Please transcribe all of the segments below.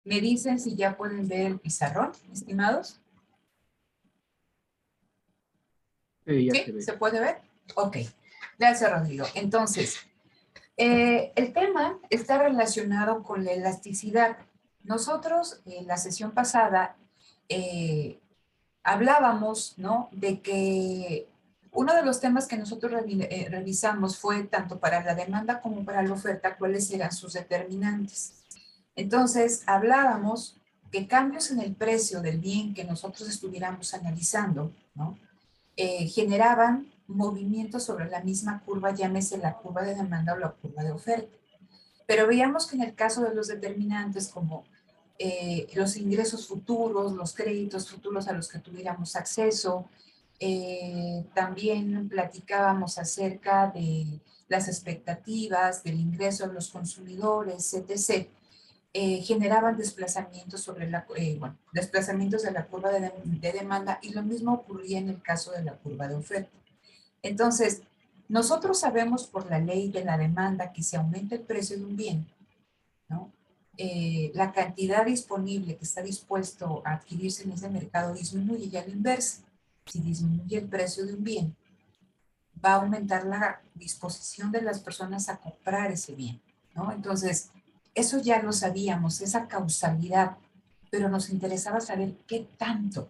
¿Me dicen si ya pueden ver el pizarrón, estimados? Sí, ya ¿Sí? se ve. ¿Se puede ver? Ok. Gracias, Rodrigo. Entonces, el tema está relacionado con la elasticidad. Nosotros, en la sesión pasada, hablábamos, ¿no?, de que uno de los temas que nosotros revisamos fue tanto para la demanda como para la oferta, cuáles eran sus determinantes. Entonces, hablábamos que cambios en el precio del bien que nosotros estuviéramos analizando, ¿no?, generaban movimientos sobre la misma curva, llámese la curva de demanda o la curva de oferta. Pero veíamos que en el caso de los determinantes como los ingresos futuros, los créditos futuros a los que tuviéramos acceso, también platicábamos acerca de las expectativas, del ingreso de los consumidores, etc., generaban desplazamientos sobre desplazamientos de la curva de demanda, y lo mismo ocurría en el caso de la curva de oferta. Entonces, nosotros sabemos por la ley de la demanda que si aumenta el precio de un bien, ¿no?, la cantidad disponible que está dispuesto a adquirirse en ese mercado disminuye, y a la inversa. Si disminuye el precio de un bien, va a aumentar la disposición de las personas a comprar ese bien, ¿no? Entonces, eso ya lo sabíamos, esa causalidad, pero nos interesaba saber qué tanto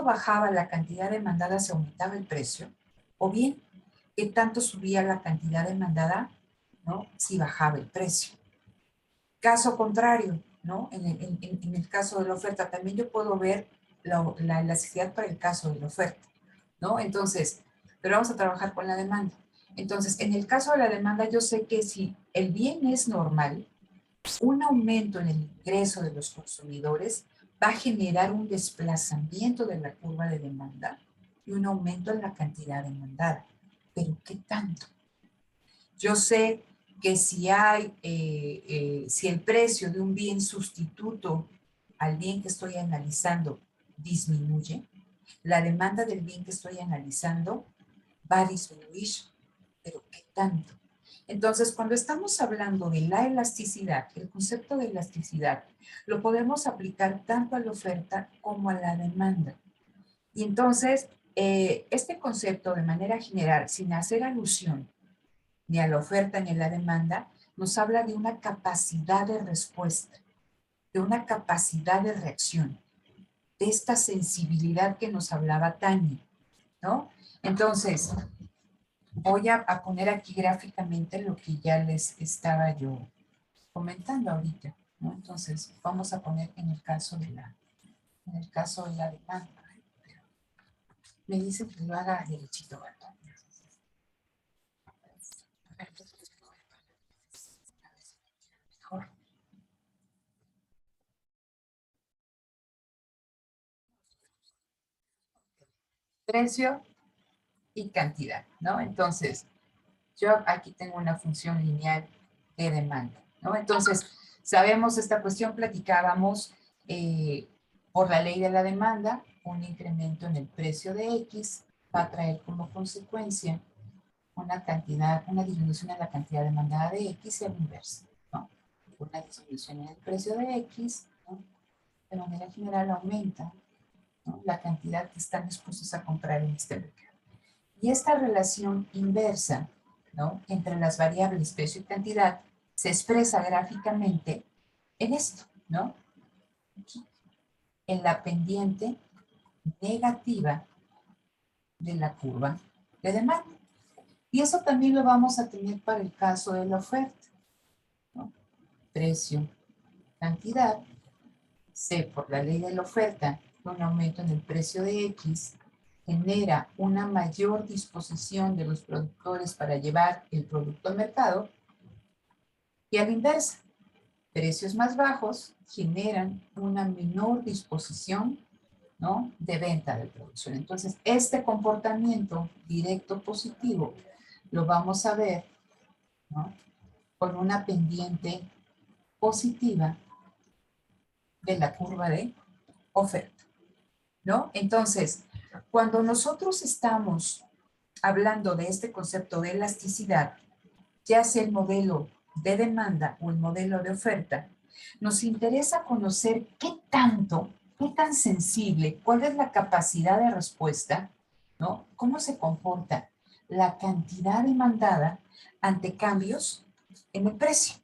bajaba la cantidad demandada si aumentaba el precio, o bien qué tanto subía la cantidad demandada, ¿no?, si bajaba el precio. Caso contrario, ¿no? En el caso de la oferta, también yo puedo ver la elasticidad para el caso de la oferta, ¿no? Entonces, pero vamos a trabajar con la demanda. Entonces, en el caso de la demanda, yo sé que si el bien es normal, un aumento en el ingreso de los consumidores va a generar un desplazamiento de la curva de demanda y un aumento en la cantidad demandada. ¿Pero qué tanto? Yo sé que si si el precio de un bien sustituto al bien que estoy analizando disminuye, la demanda del bien que estoy analizando va a disminuir. ¿Pero qué tanto? Entonces, cuando estamos hablando de la elasticidad, el concepto de elasticidad lo podemos aplicar tanto a la oferta como a la demanda. Y entonces, este concepto de manera general, sin hacer alusión ni a la oferta ni a la demanda, nos habla de una capacidad de respuesta, de una capacidad de reacción, de esta sensibilidad que nos hablaba Tania, ¿no? Entonces, voy a poner aquí gráficamente lo que ya les estaba yo comentando ahorita, ¿no? Entonces, vamos a poner en el caso de la demanda. Me dice que lo haga derechito, ¿verdad? Mejor. Precio y cantidad, ¿no? Entonces, yo aquí tengo una función lineal de demanda, ¿no? Entonces, sabemos esta cuestión, platicábamos por la ley de la demanda, un incremento en el precio de X va a traer como consecuencia una disminución en la cantidad demandada de X y al inverso, ¿no? Una disminución en el precio de X, ¿no?, de manera general aumenta, ¿no?, la cantidad que están dispuestos a comprar en este mercado. Y esta relación inversa, ¿no?, entre las variables precio y cantidad se expresa gráficamente en esto, ¿no? Aquí, en la pendiente negativa de la curva de demanda. Y eso también lo vamos a tener para el caso de la oferta, ¿no? Precio, cantidad, C por la ley de la oferta, un aumento en el precio de X genera una mayor disposición de los productores para llevar el producto al mercado, y a la inversa, precios más bajos generan una menor disposición, ¿no?, de venta de producción. Entonces, este comportamiento directo positivo lo vamos a ver, ¿no?, con una pendiente positiva de la curva de oferta, ¿no? Entonces, cuando nosotros estamos hablando de este concepto de elasticidad, ya sea el modelo de demanda o el modelo de oferta, Nos interesa conocer qué tanto, qué tan sensible, cuál es la capacidad de respuesta, ¿no? ¿Cómo se comporta la cantidad demandada ante cambios en el precio?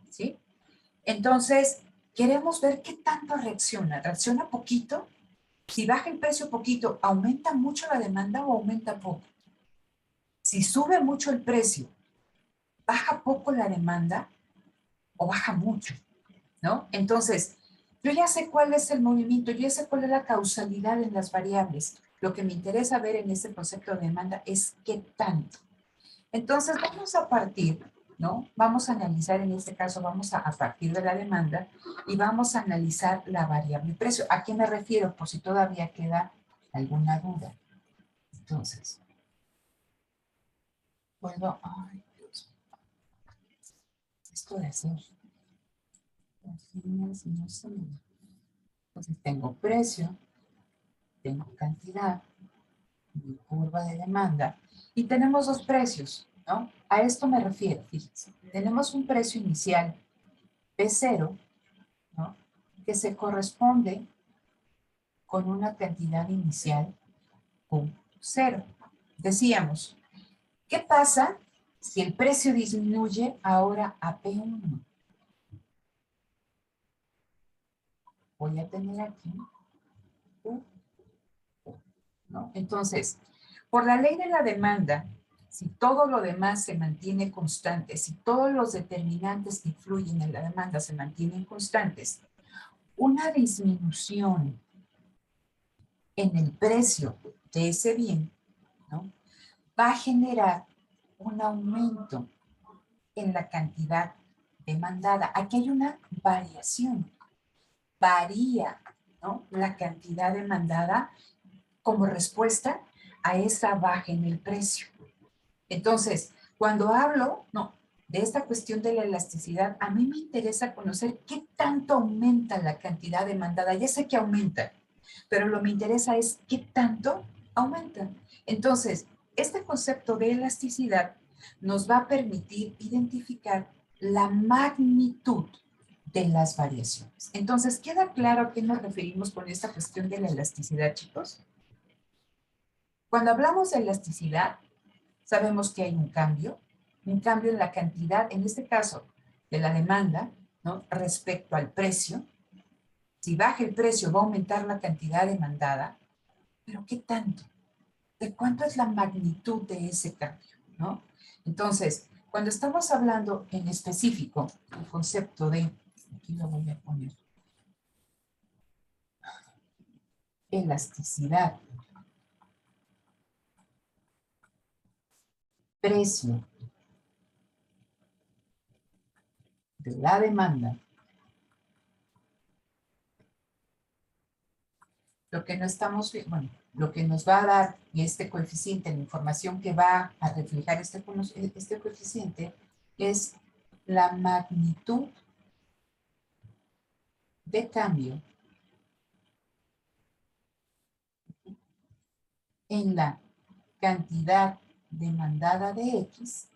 ¿Sí? Entonces, queremos ver qué tanto reacciona. ¿Reacciona poquito? Si baja el precio poquito, ¿aumenta mucho la demanda o aumenta poco? Si sube mucho el precio, ¿baja poco la demanda o baja mucho? ¿No? Entonces, yo ya sé cuál es el movimiento, yo ya sé cuál es la causalidad en las variables. Lo que me interesa ver en este concepto de demanda es qué tanto. Entonces, vamos a partir, ¿no? Vamos a analizar, en este caso, vamos a partir de la demanda y vamos a analizar la variable precio. ¿A qué me refiero? Por si todavía queda alguna duda. Entonces, puedo, ay, Dios, esto de hacer las líneas no se me da. Entonces, tengo precio, tengo cantidad, mi curva de demanda, y tenemos dos precios, ¿no? A esto me refiero, fíjense. Tenemos un precio inicial P0, ¿no? Que se corresponde con una cantidad inicial Q0. Decíamos, ¿qué pasa si el precio disminuye ahora a P1? Voy a tener aquí Q, ¿no? Entonces, por la ley de la demanda, si todo lo demás se mantiene constante, si todos los determinantes que influyen en la demanda se mantienen constantes, una disminución en el precio de ese bien, ¿no? Va a generar un aumento en la cantidad demandada. Aquí hay una variación. Varía, ¿no? La cantidad demandada como respuesta a esa baja en el precio. Entonces, cuando hablo, no, de esta cuestión de la elasticidad, a mí me interesa conocer qué tanto aumenta la cantidad demandada. Ya sé que aumenta, pero lo que me interesa es qué tanto aumenta. Entonces, este concepto de elasticidad nos va a permitir identificar la magnitud de las variaciones. Entonces, ¿queda claro a qué nos referimos con esta cuestión de la elasticidad, chicos? Cuando hablamos de elasticidad, sabemos que hay un cambio en la cantidad, en este caso, de la demanda, ¿no? Respecto al precio. Si baja el precio, va a aumentar la cantidad demandada, pero ¿qué tanto? ¿De cuánto es la magnitud de ese cambio? ¿No? Entonces, cuando estamos hablando en específico, el concepto de, aquí lo voy a poner, elasticidad, precio de la demanda, lo que no estamos, bueno, lo que nos va a dar este coeficiente, la información que va a reflejar este coeficiente es la magnitud de cambio en la cantidad demandada de X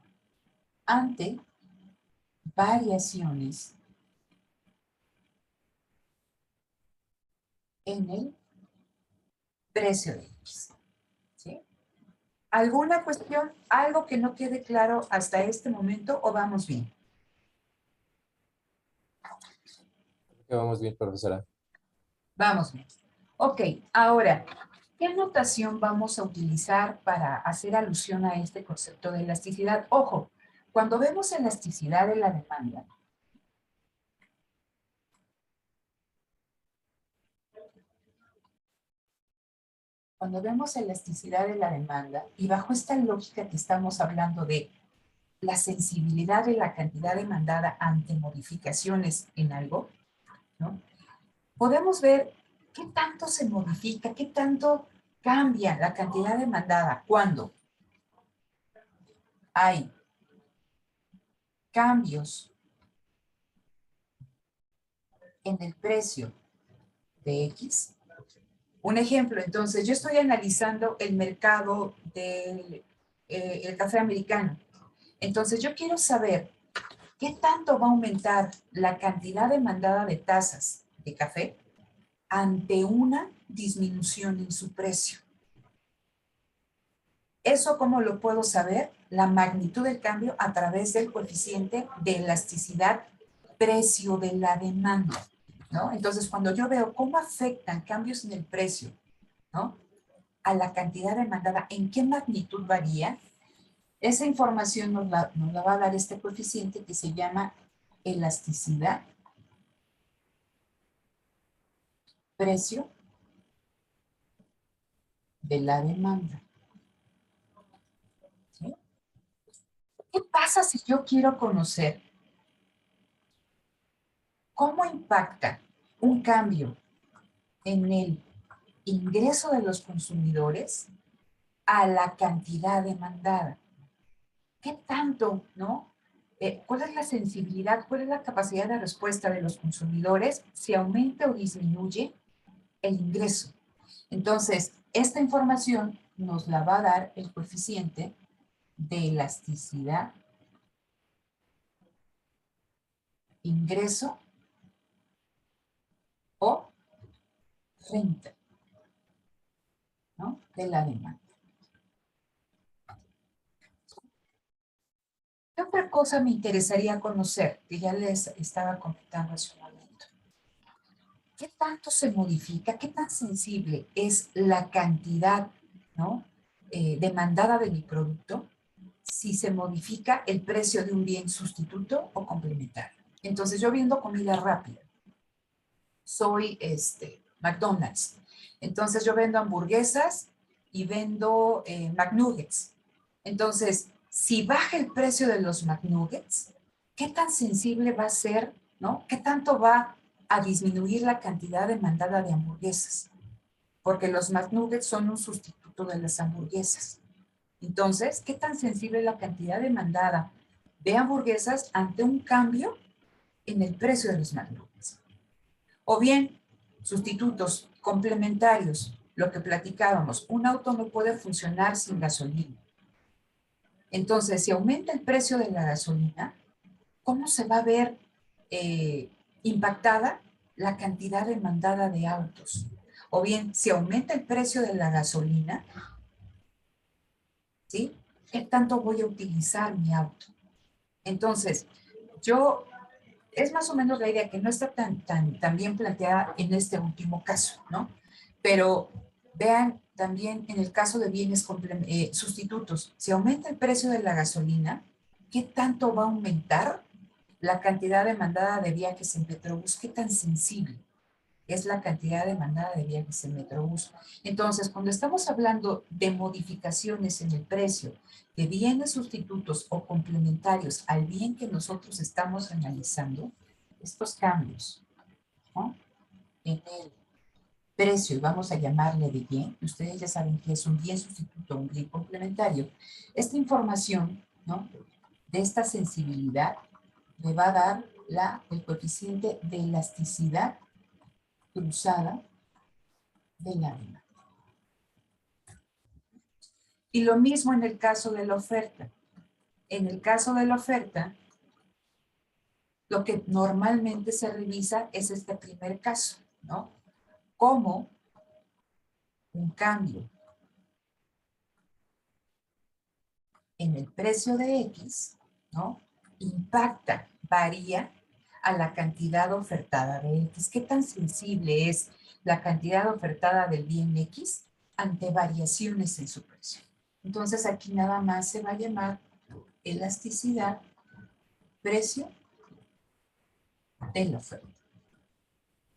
ante variaciones en el precio de X. ¿Sí? ¿Alguna cuestión, algo que no quede claro hasta este momento o vamos bien? Vamos bien, profesora. Vamos bien. Ok, ahora, ¿qué notación vamos a utilizar para hacer alusión a este concepto de elasticidad? Ojo, cuando vemos elasticidad de la demanda, y bajo esta lógica que estamos hablando de la sensibilidad de la cantidad demandada ante modificaciones en algo, ¿no? Podemos ver qué tanto se modifica, qué tanto cambia la cantidad demandada cuando hay cambios en el precio de X. Un ejemplo, entonces, yo estoy analizando el mercado del el café americano. Entonces, yo quiero saber ¿Qué tanto va a aumentar la cantidad demandada de tazas de café ante una disminución en su precio? ¿Eso cómo lo puedo saber? La magnitud del cambio a través del coeficiente de elasticidad precio de la demanda, ¿no? Entonces, cuando yo veo cómo afectan cambios en el precio, ¿no?, a la cantidad demandada, ¿en qué magnitud varía? Esa información nos la va a dar este coeficiente que se llama elasticidad precio de la demanda. ¿Sí? ¿Qué pasa si yo quiero conocer cómo impacta un cambio en el ingreso de los consumidores a la cantidad demandada? ¿Qué tanto, no? ¿Cuál es la sensibilidad, cuál es la capacidad de respuesta de los consumidores si aumenta o disminuye el ingreso? Entonces, esta información nos la va a dar el coeficiente de elasticidad, ingreso o renta, ¿no?, de la demanda. ¿Qué otra cosa me interesaría conocer? Que ya les estaba comentando hace un momento. ¿Qué tanto se modifica? ¿Qué tan sensible es la cantidad, ¿no?, demandada de mi producto si se modifica el precio de un bien sustituto o complementario? Entonces, yo viendo comida rápida, soy McDonald's. Entonces, yo vendo hamburguesas y vendo McNuggets. Entonces, si baja el precio de los McNuggets, ¿qué tan sensible va a ser, no? ¿Qué tanto va a disminuir la cantidad demandada de hamburguesas? Porque los McNuggets son un sustituto de las hamburguesas. Entonces, ¿qué tan sensible es la cantidad demandada de hamburguesas ante un cambio en el precio de los McNuggets? O bien, sustitutos complementarios, lo que platicábamos, un auto no puede funcionar sin gasolina. Entonces, si aumenta el precio de la gasolina, ¿cómo se va a ver impactada la cantidad demandada de autos? O bien, si aumenta el precio de la gasolina, ¿sí?, ¿qué tanto voy a utilizar mi auto? Entonces, es más o menos la idea, que no está tan bien planteada en este último caso, ¿no? Pero vean también en el caso de bienes sustitutos, si aumenta el precio de la gasolina, ¿qué tanto va a aumentar la cantidad demandada de viajes en Metrobús? ¿Qué tan sensible es la cantidad demandada de viajes en Metrobús? Entonces, cuando estamos hablando de modificaciones en el precio de bienes sustitutos o complementarios al bien que nosotros estamos analizando, estos cambios, ¿no?, en el precio, y vamos a llamarle de bien, ustedes ya saben que es un bien sustituto, un bien complementario, esta información, ¿no?, de esta sensibilidad me va a dar el coeficiente de elasticidad cruzada de la demanda. Y lo mismo en el caso de la oferta. En el caso de la oferta, lo que normalmente se revisa es este primer caso, ¿no? Cómo un cambio en el precio de X, ¿no?, impacta, varía a la cantidad ofertada de X. ¿Qué tan sensible es la cantidad ofertada del bien X ante variaciones en su precio? Entonces, aquí nada más se va a llamar elasticidad, precio de la oferta.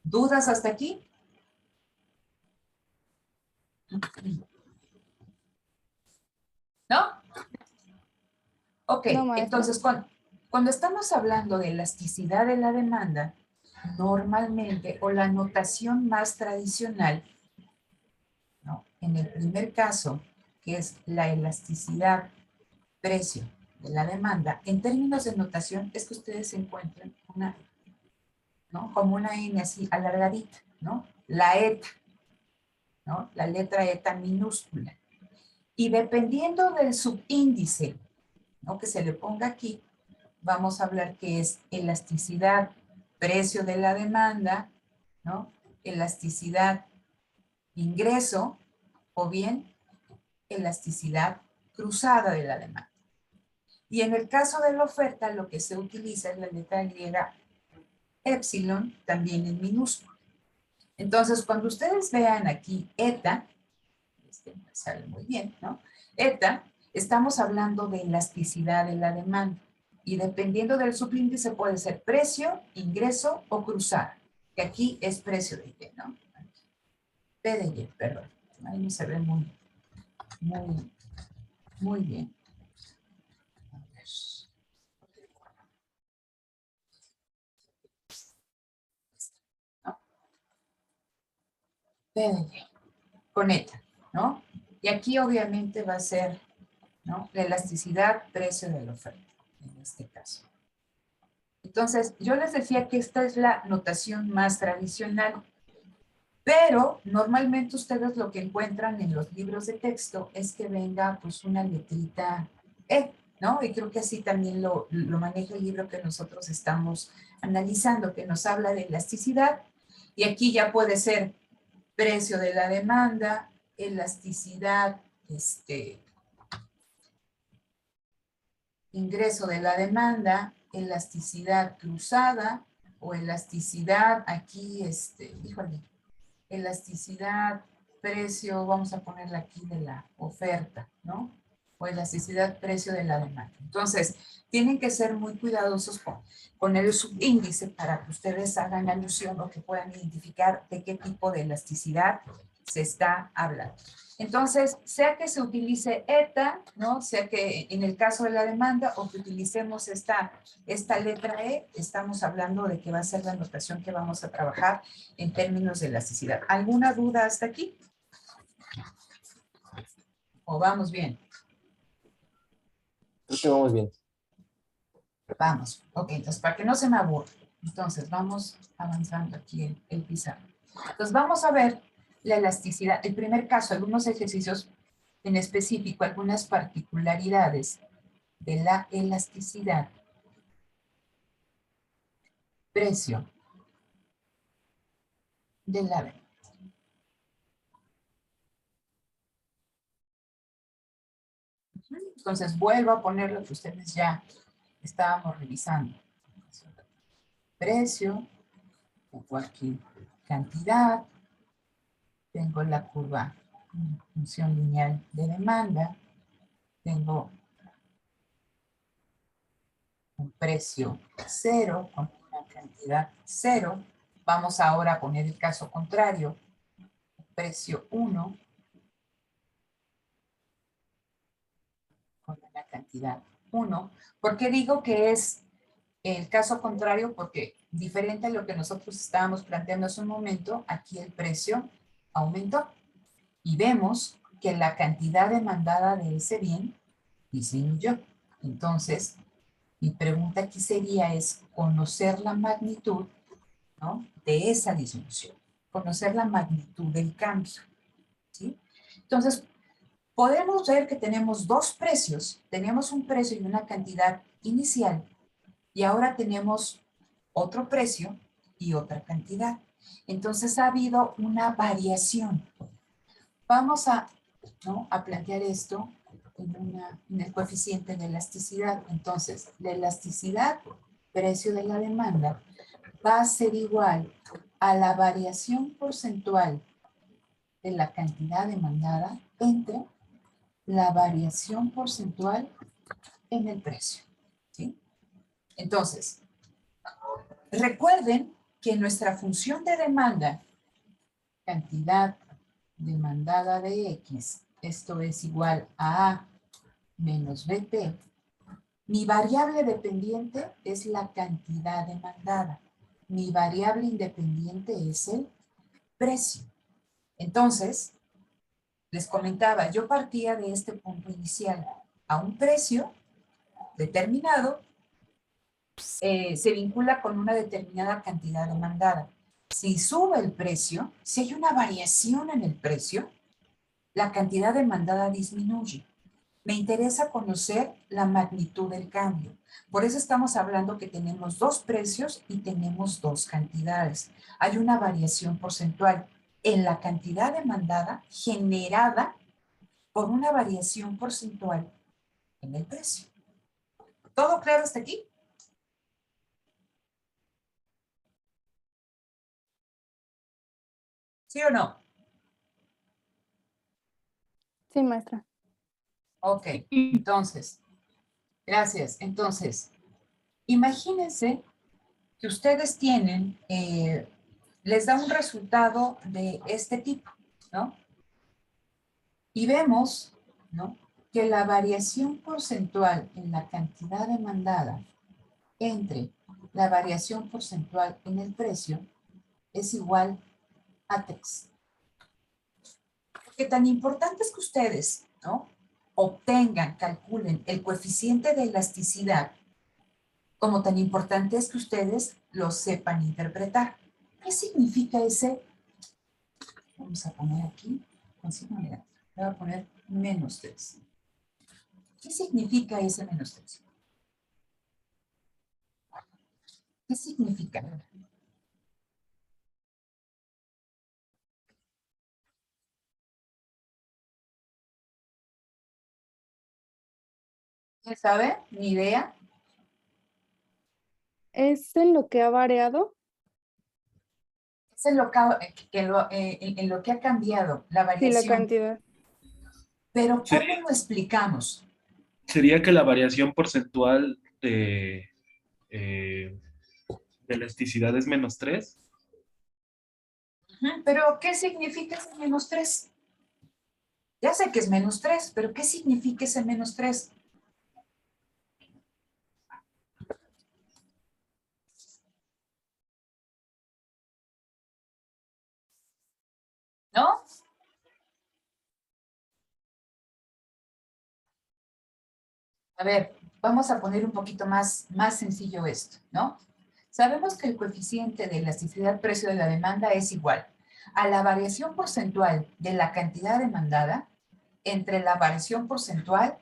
¿Dudas hasta aquí? ¿No? Ok, No, maestra. entonces cuando estamos hablando de elasticidad de la demanda, normalmente, o la notación más tradicional, ¿no?, en el primer caso, que es la elasticidad precio de la demanda, en términos de notación, es que ustedes encuentran una, ¿no?, como una N así alargadita, ¿no?, la eta, ¿no?, la letra eta minúscula. Y dependiendo del subíndice, ¿no?, que se le ponga aquí, vamos a hablar que es elasticidad, precio de la demanda, ¿no? Elasticidad, ingreso, o bien elasticidad cruzada de la demanda. Y en el caso de la oferta, lo que se utiliza es la letra griega epsilon, también en minúsculo. Entonces, cuando ustedes vean aquí eta, me sale muy bien, ¿no? Eta, estamos hablando de elasticidad de la demanda. Y dependiendo del subíndice puede ser precio, ingreso o cruzada. Que aquí es precio de Y, ¿no? P de Y, perdón. Ahí no se ve muy bien. A ver. ¿No? P de Y. Con eta, ¿no? Y aquí obviamente va a ser, ¿no? La elasticidad, precio de la oferta, en este caso. Entonces, yo les decía que esta es la notación más tradicional, pero normalmente ustedes lo que encuentran en los libros de texto es que venga pues una letrita E, ¿no? Y creo que así también lo maneja el libro que nosotros estamos analizando, que nos habla de elasticidad, y aquí ya puede ser precio de la demanda, elasticidad, ingreso de la demanda, elasticidad cruzada o elasticidad aquí, híjole, elasticidad, precio, vamos a ponerla aquí de la oferta, ¿no? O elasticidad, precio de la demanda. Entonces, tienen que ser muy cuidadosos con el subíndice para que ustedes hagan alusión o que puedan identificar de qué tipo de elasticidad se está hablando. Entonces, sea que se utilice eta, ¿no? Sea que en el caso de la demanda o que utilicemos esta letra E, estamos hablando de que va a ser la notación que vamos a trabajar en términos de elasticidad. ¿Alguna duda hasta aquí? ¿O vamos bien? Creo que vamos bien. Vamos. Ok, entonces para que no se me aburra. Entonces vamos avanzando aquí el pizarro. Entonces vamos a ver la elasticidad. El primer caso, algunos ejercicios en específico, algunas particularidades de la elasticidad. Precio de la venta. Entonces vuelvo a poner lo que ustedes ya estábamos revisando. Precio, tengo aquí cantidad, tengo la curva función lineal de demanda, tengo un precio 0 con una cantidad 0. Vamos ahora a poner el caso contrario, precio 1 con una cantidad 1. ¿Por qué digo que es el caso contrario? Porque diferente a lo que nosotros estábamos planteando hace un momento, aquí el precio aumentó y vemos que la cantidad demandada de ese bien disminuyó. Entonces, mi pregunta aquí sería es conocer la magnitud, ¿no?, de esa disminución, conocer la magnitud del cambio, ¿sí? Entonces, podemos ver que tenemos dos precios, tenemos un precio y una cantidad inicial, y ahora tenemos otro precio y otra cantidad. Entonces ha habido una variación. Vamos a, ¿no?, a plantear esto en el coeficiente de elasticidad. Entonces, la elasticidad, precio de la demanda, va a ser igual a la variación porcentual de la cantidad demandada entre la variación porcentual en el precio, ¿sí? Entonces, recuerden que nuestra función de demanda, cantidad demandada de X, esto es igual a A menos BP, mi variable dependiente es la cantidad demandada. Mi variable independiente es el precio. Entonces, les comentaba, yo partía de este punto inicial. A un precio determinado se vincula con una determinada cantidad demandada. Si sube el precio, si hay una variación en el precio, la cantidad demandada disminuye. Me interesa conocer la magnitud del cambio. Por eso estamos hablando que tenemos dos precios y tenemos dos cantidades. Hay una variación porcentual en la cantidad demandada generada por una variación porcentual en el precio. ¿Todo claro hasta aquí? ¿Sí o no? Sí, maestra. Ok, entonces, gracias. Entonces, imagínense que ustedes tienen, les da un resultado de este tipo, ¿no? Y vemos, ¿no?, que la variación porcentual en la cantidad demandada entre la variación porcentual en el precio es igual a 3. Porque tan importante es que ustedes, ¿no?, obtengan, calculen el coeficiente de elasticidad, como tan importante es que ustedes lo sepan interpretar. ¿Qué significa ese? Vamos a poner aquí, con signo negativo. Voy a poner menos 3. ¿Qué significa ese menos 3? ¿Qué significa? ¿Quién sabe? ¿Ni idea? ¿Es en lo que ha variado? Es en lo en lo que ha cambiado la Sí, la variación. cantidad. Pero ¿cómo Sería, lo explicamos? sería que la variación porcentual de elasticidad es -3. Pero ¿qué significa ese menos 3? Ya sé que es menos 3, pero ¿qué significa ese menos 3? ¿No? A ver, vamos a poner un poquito más sencillo esto, ¿no? Sabemos que el coeficiente de elasticidad precio de la demanda es igual a la variación porcentual de la cantidad demandada entre la variación porcentual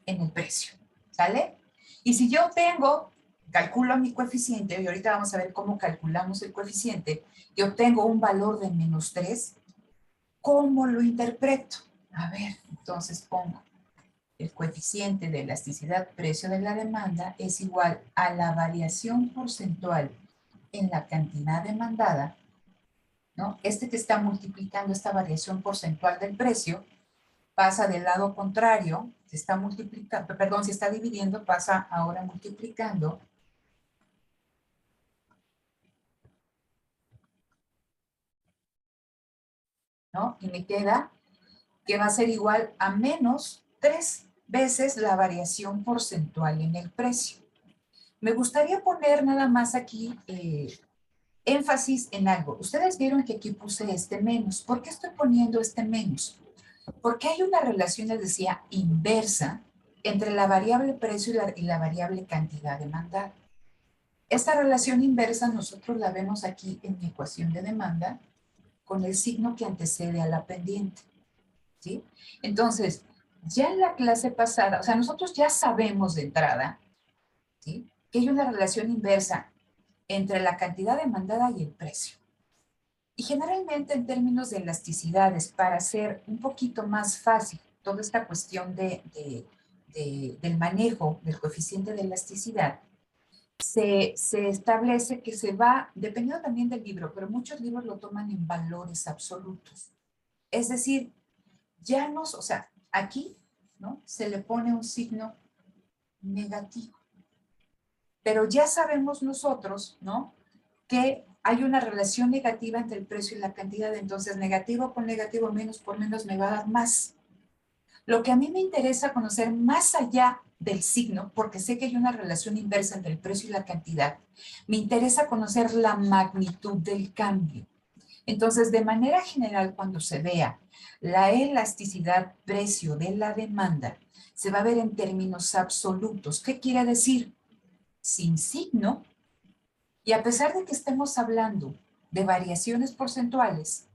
en el precio, ¿sale? Y si yo tengo, calculo mi coeficiente, y ahorita vamos a ver cómo calculamos el coeficiente, y obtengo un valor de menos 3, ¿cómo lo interpreto? A ver, entonces pongo el coeficiente de elasticidad precio de la demanda es igual a la variación porcentual en la cantidad demandada, ¿no? Este que está multiplicando esta variación porcentual del precio pasa del lado contrario, se está multiplicando, perdón, se está dividiendo, pasa ahora multiplicando. ¿No? Y me queda que va a ser igual a menos 3 veces la variación porcentual en el precio. Me gustaría poner nada más aquí énfasis en algo. Ustedes vieron que aquí puse este menos. ¿Por qué estoy poniendo este menos? Porque hay una relación, les decía, inversa entre la variable precio y la variable cantidad demandada. Esta relación inversa nosotros la vemos aquí en mi ecuación de demanda con el signo que antecede a la pendiente, ¿sí? Entonces, ya en la clase pasada, o sea, nosotros ya sabemos de entrada, ¿sí?, que hay una relación inversa entre la cantidad demandada y el precio. Y generalmente en términos de elasticidades, para hacer un poquito más fácil toda esta cuestión del manejo del coeficiente de elasticidad, se establece que se va, dependiendo también del libro, pero muchos libros lo toman en valores absolutos. Es decir, ya nos, o sea, aquí, ¿no?, se le pone un signo negativo. Pero ya sabemos nosotros, ¿no?, que hay una relación negativa entre el precio y la cantidad. Entonces, negativo con negativo, menos por menos me va a dar más. Lo que a mí me interesa conocer más allá del signo, porque sé que hay una relación inversa entre el precio y la cantidad, me interesa conocer la magnitud del cambio. Entonces, de manera general, cuando se vea la elasticidad precio de la demanda, se va a ver en términos absolutos. ¿Qué quiere decir? Sin signo, y a pesar de que estemos hablando de variaciones porcentuales,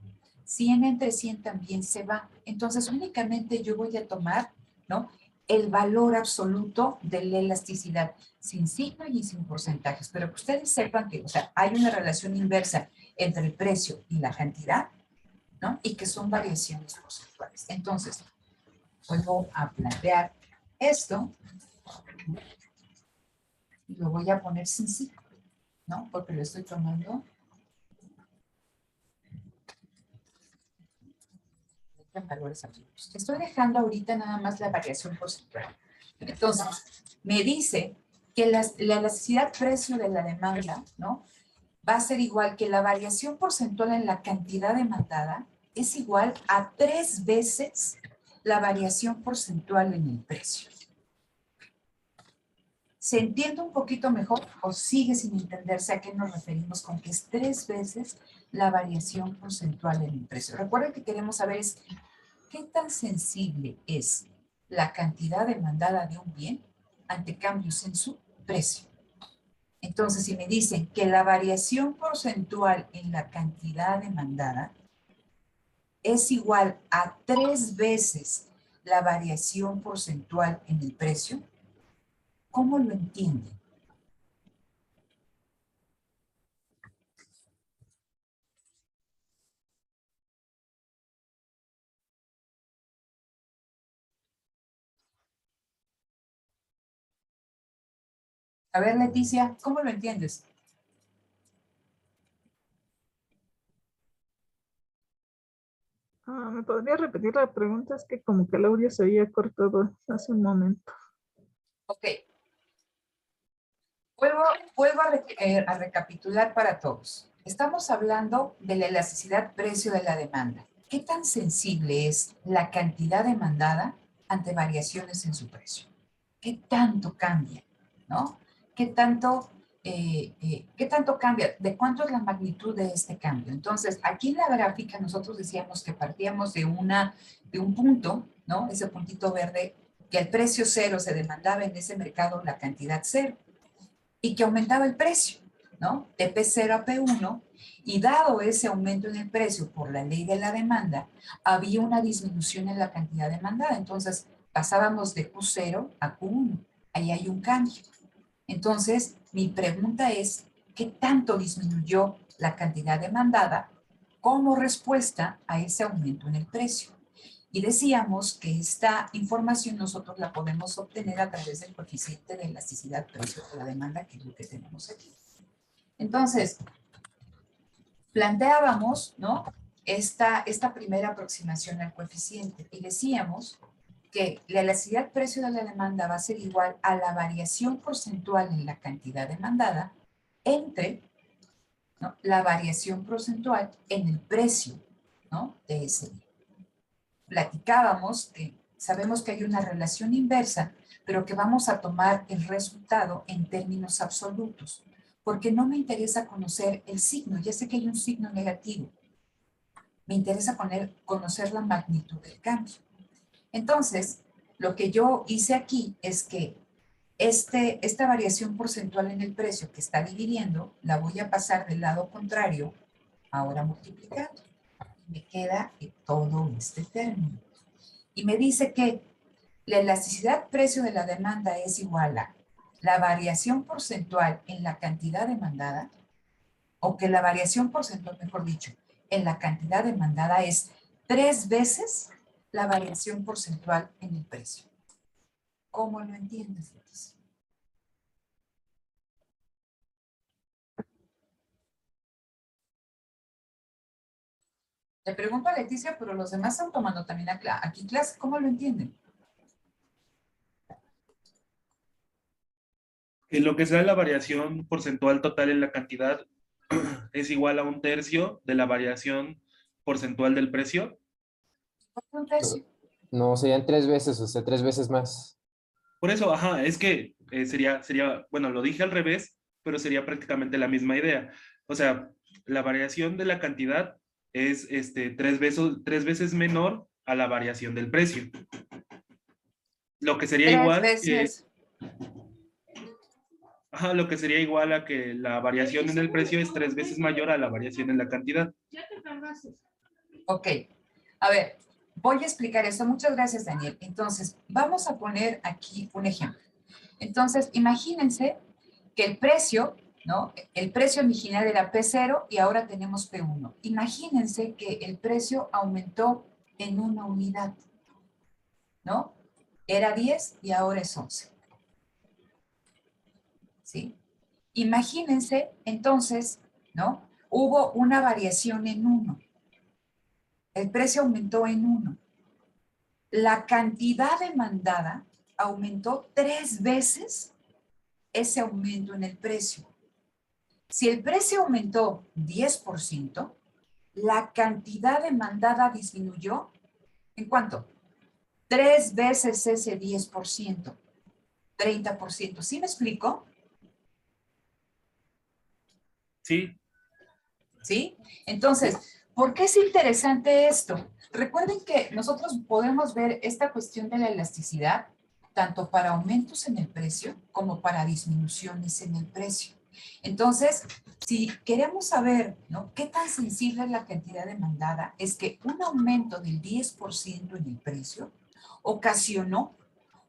100 entre 100 también se va. Entonces, únicamente yo voy a tomar, ¿no?, el valor absoluto de la elasticidad, sin signo y sin porcentajes, pero que ustedes sepan que, o sea, hay una relación inversa entre el precio y la cantidad, ¿no? Y que son variaciones porcentuales. Entonces, vuelvo a plantear esto y lo voy a poner sin signo, ¿no? Porque lo estoy tomando en valores absolutos. Estoy dejando ahorita nada más la variación porcentual. Entonces, me dice que la elasticidad precio de la demanda, ¿no? Va a ser igual que la variación porcentual en la cantidad demandada es igual a 3 veces la variación porcentual en el precio. ¿Se entiende un poquito mejor o sigue sin entenderse a qué nos referimos con que es 3 veces la variación porcentual en el precio? Recuerden que queremos saber es qué tan sensible es la cantidad demandada de un bien ante cambios en su precio. Entonces, si me dicen que la variación porcentual en la cantidad demandada es igual a 3 veces la variación porcentual en el precio, ¿cómo lo entienden? A ver, Leticia, ¿cómo lo entiendes? ¿Me podría repetir la pregunta? Es que como que el audio se había cortado hace un momento. Ok. Vuelvo a recapitular para todos. Estamos hablando de la elasticidad precio de la demanda. ¿Qué tan sensible es la cantidad demandada ante variaciones en su precio? ¿Qué tanto cambia? ¿No? ¿Qué tanto cambia? ¿De cuánto es la magnitud de este cambio? Entonces, aquí en la gráfica nosotros decíamos que partíamos de un punto, ¿no? Ese puntito verde, que al precio cero se demandaba en ese mercado la cantidad cero y que aumentaba el precio, ¿no? De P0 a P1, y dado ese aumento en el precio por la ley de la demanda, había una disminución en la cantidad demandada. Entonces, pasábamos de Q0 a Q1. Ahí hay un cambio. Entonces, mi pregunta es, ¿qué tanto disminuyó la cantidad demandada como respuesta a ese aumento en el precio? Y decíamos que esta información nosotros la podemos obtener a través del coeficiente de elasticidad precio de la demanda, que es lo que tenemos aquí. Entonces, planteábamos, ¿no? Esta primera aproximación al coeficiente y decíamos que la elasticidad precio de la demanda va a ser igual a la variación porcentual en la cantidad demandada entre, ¿no?, la variación porcentual en el precio, ¿no?, de ese bien. Platicábamos que sabemos que hay una relación inversa, pero que vamos a tomar el resultado en términos absolutos, porque no me interesa conocer el signo, ya sé que hay un signo negativo, me interesa conocer la magnitud del cambio. Entonces, lo que yo hice aquí es que esta variación porcentual en el precio que está dividiendo, la voy a pasar del lado contrario, ahora multiplicando. Me queda todo este término. Y me dice que la elasticidad precio de la demanda es igual a la variación porcentual en la cantidad demandada, o que la variación porcentual, mejor dicho, en la cantidad demandada es 3 veces la variación porcentual en el precio. ¿Cómo lo entiendes, Leticia? Le pregunto a Leticia, pero los demás están tomando también aquí clase. ¿Cómo lo entienden? Que lo que sea la variación porcentual total en la cantidad es igual a 1/3 de la variación porcentual del precio. Un tercio. No, serían 3 veces, o sea, 3 veces más. Por eso, ajá, es que sería, bueno, lo dije al revés, pero sería prácticamente la misma idea. O sea, la variación de la cantidad es 3 veces menor a la variación del precio. Lo que sería 3 igual que, veces. ajá, lo que sería igual a que la variación en el precio es 3 veces mayor a la variación en la cantidad. Ok. A ver, voy a explicar esto. Muchas gracias, Daniel. Entonces, vamos a poner aquí un ejemplo. Entonces, imagínense que el precio, ¿no? El precio original era P0 y ahora tenemos P1. Imagínense que el precio aumentó en una unidad, ¿no? Era 10 y ahora es 11. ¿Sí? Imagínense, entonces, ¿no? Hubo una variación en 1. El precio aumentó en 1. La cantidad demandada aumentó 3 veces ese aumento en el precio. Si el precio aumentó 10%, la cantidad demandada disminuyó, ¿en cuánto? 3 veces ese 10%, 30%. ¿Sí me explico? Sí, ¿Sí? Entonces, ¿por qué es interesante esto? Recuerden que nosotros podemos ver esta cuestión de la elasticidad tanto para aumentos en el precio como para disminuciones en el precio. Entonces, si queremos saber, ¿no?, qué tan sensible es la cantidad demandada, es que un aumento del 10% en el precio ocasionó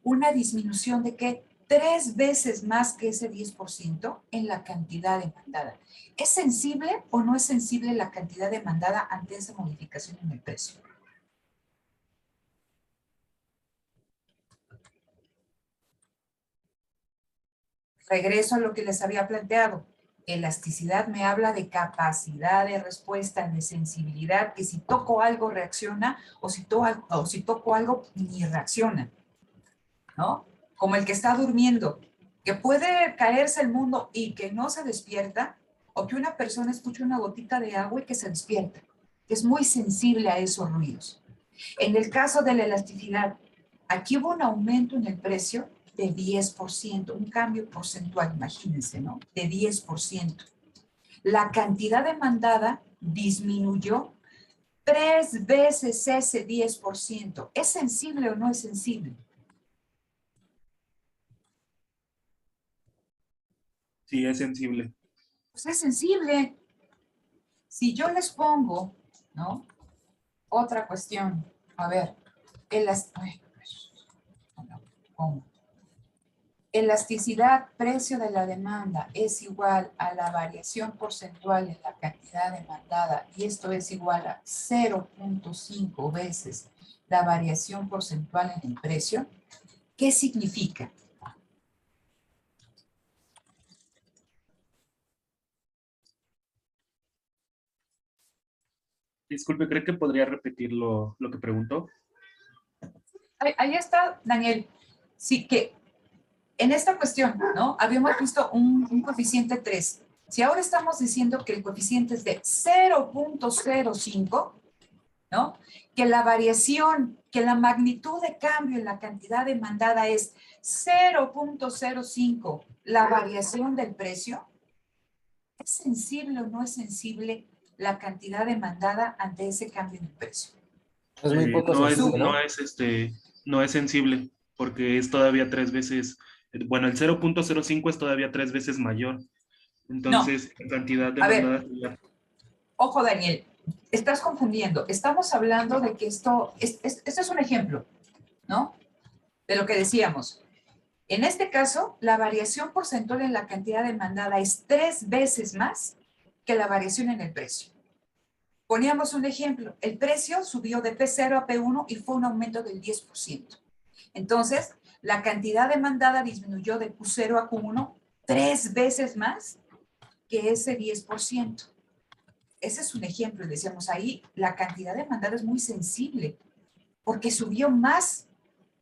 una disminución de ¿qué? 3 veces más que ese 10% en la cantidad demandada. ¿Es sensible o no es sensible la cantidad demandada ante esa modificación en el precio? Regreso a lo que les había planteado. Elasticidad me habla de capacidad de respuesta, de sensibilidad, que si toco algo reacciona o si toco algo ni reacciona, ¿no? Como el que está durmiendo, que puede caerse el mundo y que no se despierta, o que una persona escuche una gotita de agua y que se despierta, que es muy sensible a esos ruidos. En el caso de la elasticidad, aquí hubo un aumento en el precio de 10%, un cambio porcentual, imagínense, ¿no? De 10%. La cantidad demandada disminuyó 3 veces ese 10%. ¿Es sensible o no es sensible? sí, es sensible. Pues es sensible. Si yo les pongo, ¿no?, otra cuestión, a ver, elasticidad, precio de la demanda es igual a la variación porcentual en la cantidad demandada, y esto es igual a 0.5 veces la variación porcentual en el precio. ¿Qué significa? Disculpe, ¿cree que podría repetir lo que preguntó? Ahí está, Daniel. Sí que en esta cuestión, ¿no?, habíamos visto un coeficiente 3. Si ahora estamos diciendo que el coeficiente es de 0.05, ¿no?, que la variación, que la magnitud de cambio en la cantidad demandada es 0.05, la variación del precio, ¿es sensible o no es sensible la cantidad demandada ante ese cambio en el precio? Es muy poco No es, sensible, ¿no? no es sensible, porque es todavía 3 veces, bueno, el 0.05 es todavía 3 veces mayor. Entonces, la cantidad A ver, demandada sería- ojo, Daniel, estás confundiendo. Estamos hablando de que esto es un ejemplo, ¿no?, de lo que decíamos. En este caso, la variación porcentual en la cantidad demandada es 3 veces más que la variación en el precio. Poníamos un ejemplo. El precio subió de P0 a P1 y fue un aumento del 10%. Entonces, la cantidad demandada disminuyó de Q0 a Q1 3 veces más que ese 10%. Ese es un ejemplo. Decíamos ahí, la cantidad demandada es muy sensible porque subió más,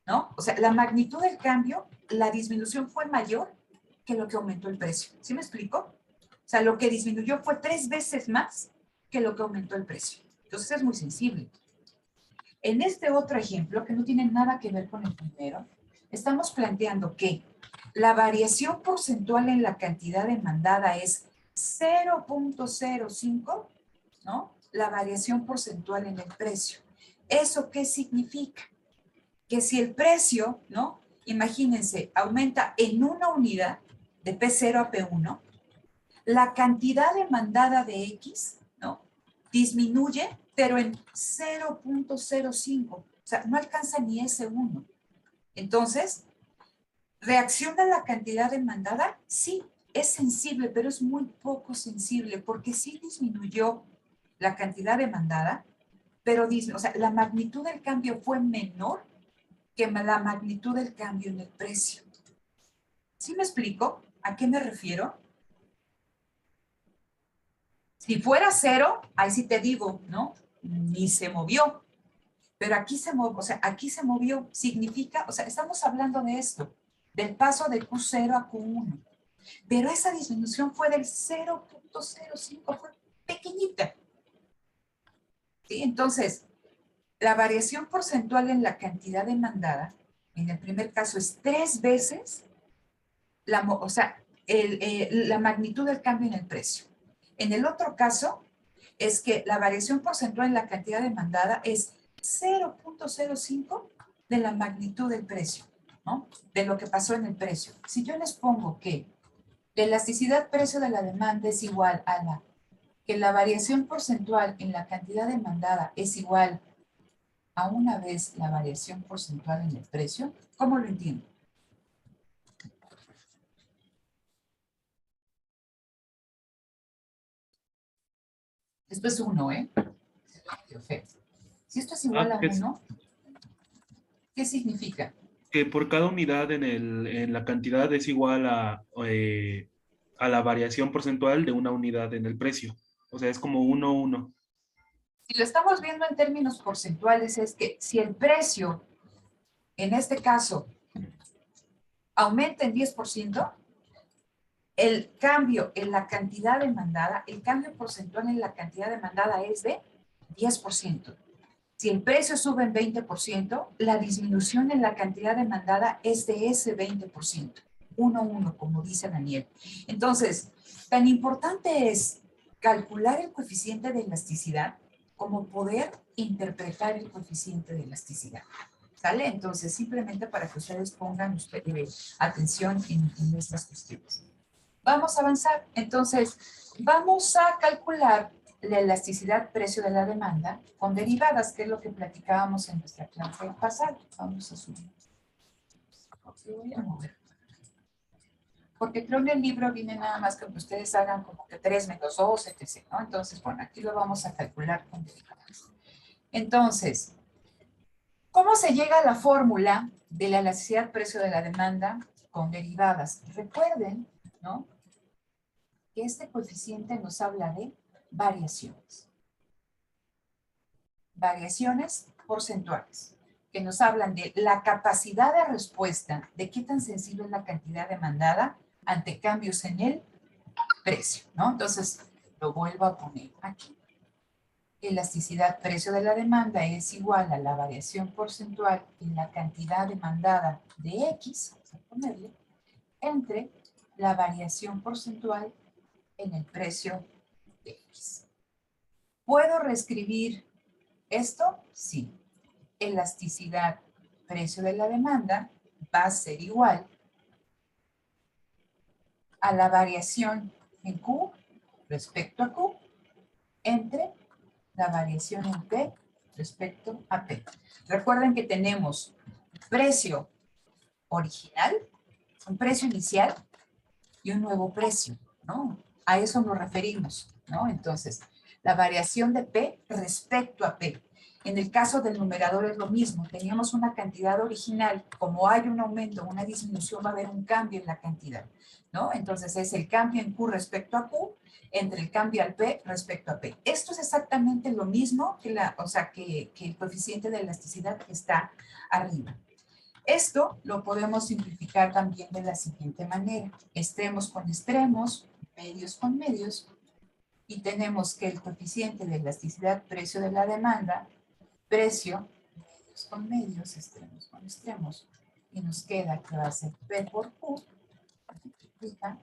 ¿no? O sea, la magnitud del cambio, la disminución fue mayor que lo que aumentó el precio. ¿Sí me explico? O sea, lo que disminuyó fue 3 veces más que lo que aumentó el precio. Entonces es muy sensible. En este otro ejemplo, que no tiene nada que ver con el primero, estamos planteando que la variación porcentual en la cantidad demandada es 0.05, ¿no?, la variación porcentual en el precio. ¿Eso qué significa? Que si el precio, ¿no?, imagínense, aumenta en una unidad de P0 a P1, la cantidad demandada de X, ¿no?, disminuye, pero en 0.05. O sea, no alcanza ni ese 1. Entonces, ¿reacciona la cantidad demandada? Sí, es sensible, pero es muy poco sensible, porque sí disminuyó la cantidad demandada, pero o sea, la magnitud del cambio fue menor que la magnitud del cambio en el precio. ¿Sí me explico? ¿A qué me refiero? Si fuera 0, ahí sí te digo, ¿no? Ni se movió. Pero aquí se movió, o sea, aquí se movió. Significa, o sea, estamos hablando de esto, del paso de Q0 a Q1. Pero esa disminución fue del 0.05, fue pequeñita. ¿Sí? Entonces, la variación porcentual en la cantidad demandada, en el primer caso es 3 veces la magnitud del cambio en el precio. En el otro caso, es que la variación porcentual en la cantidad demandada es 0.05 de la magnitud del precio, ¿no? De lo que pasó en el precio. Si yo les pongo que la elasticidad precio de la demanda es igual a que la variación porcentual en la cantidad demandada es igual a una vez la variación porcentual en el precio, ¿cómo lo entiendo? Esto es 1, ¿eh? Perfecto. Si esto es igual a 1, ¿qué significa? Que por cada unidad en la cantidad es igual a la variación porcentual de una unidad en el precio. O sea, es como 1, 1. Si lo estamos viendo en términos porcentuales, es que si el precio, en este caso, aumenta en 10%, el cambio en la cantidad demandada, el cambio porcentual en la cantidad demandada es de 10%. Si el precio sube en 20%, la disminución en la cantidad demandada es de ese 20%. 1-1, como dice Daniel. Entonces, tan importante es calcular el coeficiente de elasticidad como poder interpretar el coeficiente de elasticidad. ¿Sale? Entonces, simplemente para que ustedes pongan atención en estas cuestiones. Vamos a avanzar. Entonces, vamos a calcular la elasticidad precio de la demanda con derivadas, que es lo que platicábamos en nuestra clase pasada. Vamos a subir. Voy a mover. Porque creo que en el libro viene nada más que ustedes hagan como que 3 menos 2, etc., ¿no? Entonces, bueno, aquí lo vamos a calcular con derivadas. Entonces, ¿cómo se llega a la fórmula de la elasticidad precio de la demanda con derivadas? Recuerden, ¿no?, que este coeficiente nos habla de variaciones. Variaciones porcentuales, que nos hablan de la capacidad de respuesta, de qué tan sensible es la cantidad demandada ante cambios en el precio, ¿no? Entonces, lo vuelvo a poner aquí. Elasticidad precio de la demanda es igual a la variación porcentual en la cantidad demandada de X, vamos a ponerle, entre la variación porcentual en el precio de X. ¿Puedo reescribir esto? Sí. Elasticidad precio de la demanda va a ser igual a la variación en Q respecto a Q entre la variación en P respecto a P. Recuerden que tenemos precio original, un precio inicial y un nuevo precio, ¿no? A eso nos referimos, ¿no? Entonces, la variación de P respecto a P. En el caso del numerador es lo mismo. Teníamos una cantidad original. Como hay un aumento, una disminución, va a haber un cambio en la cantidad, ¿no? Entonces, es el cambio en Q respecto a Q entre el cambio al P respecto a P. Esto es exactamente lo mismo que el coeficiente de elasticidad que está arriba. Esto lo podemos simplificar también de la siguiente manera. Extremos con extremos, medios con medios, y tenemos que el coeficiente de elasticidad precio de la demanda, precio, medios con medios, extremos con extremos, y nos queda que va a ser P por Q, multiplica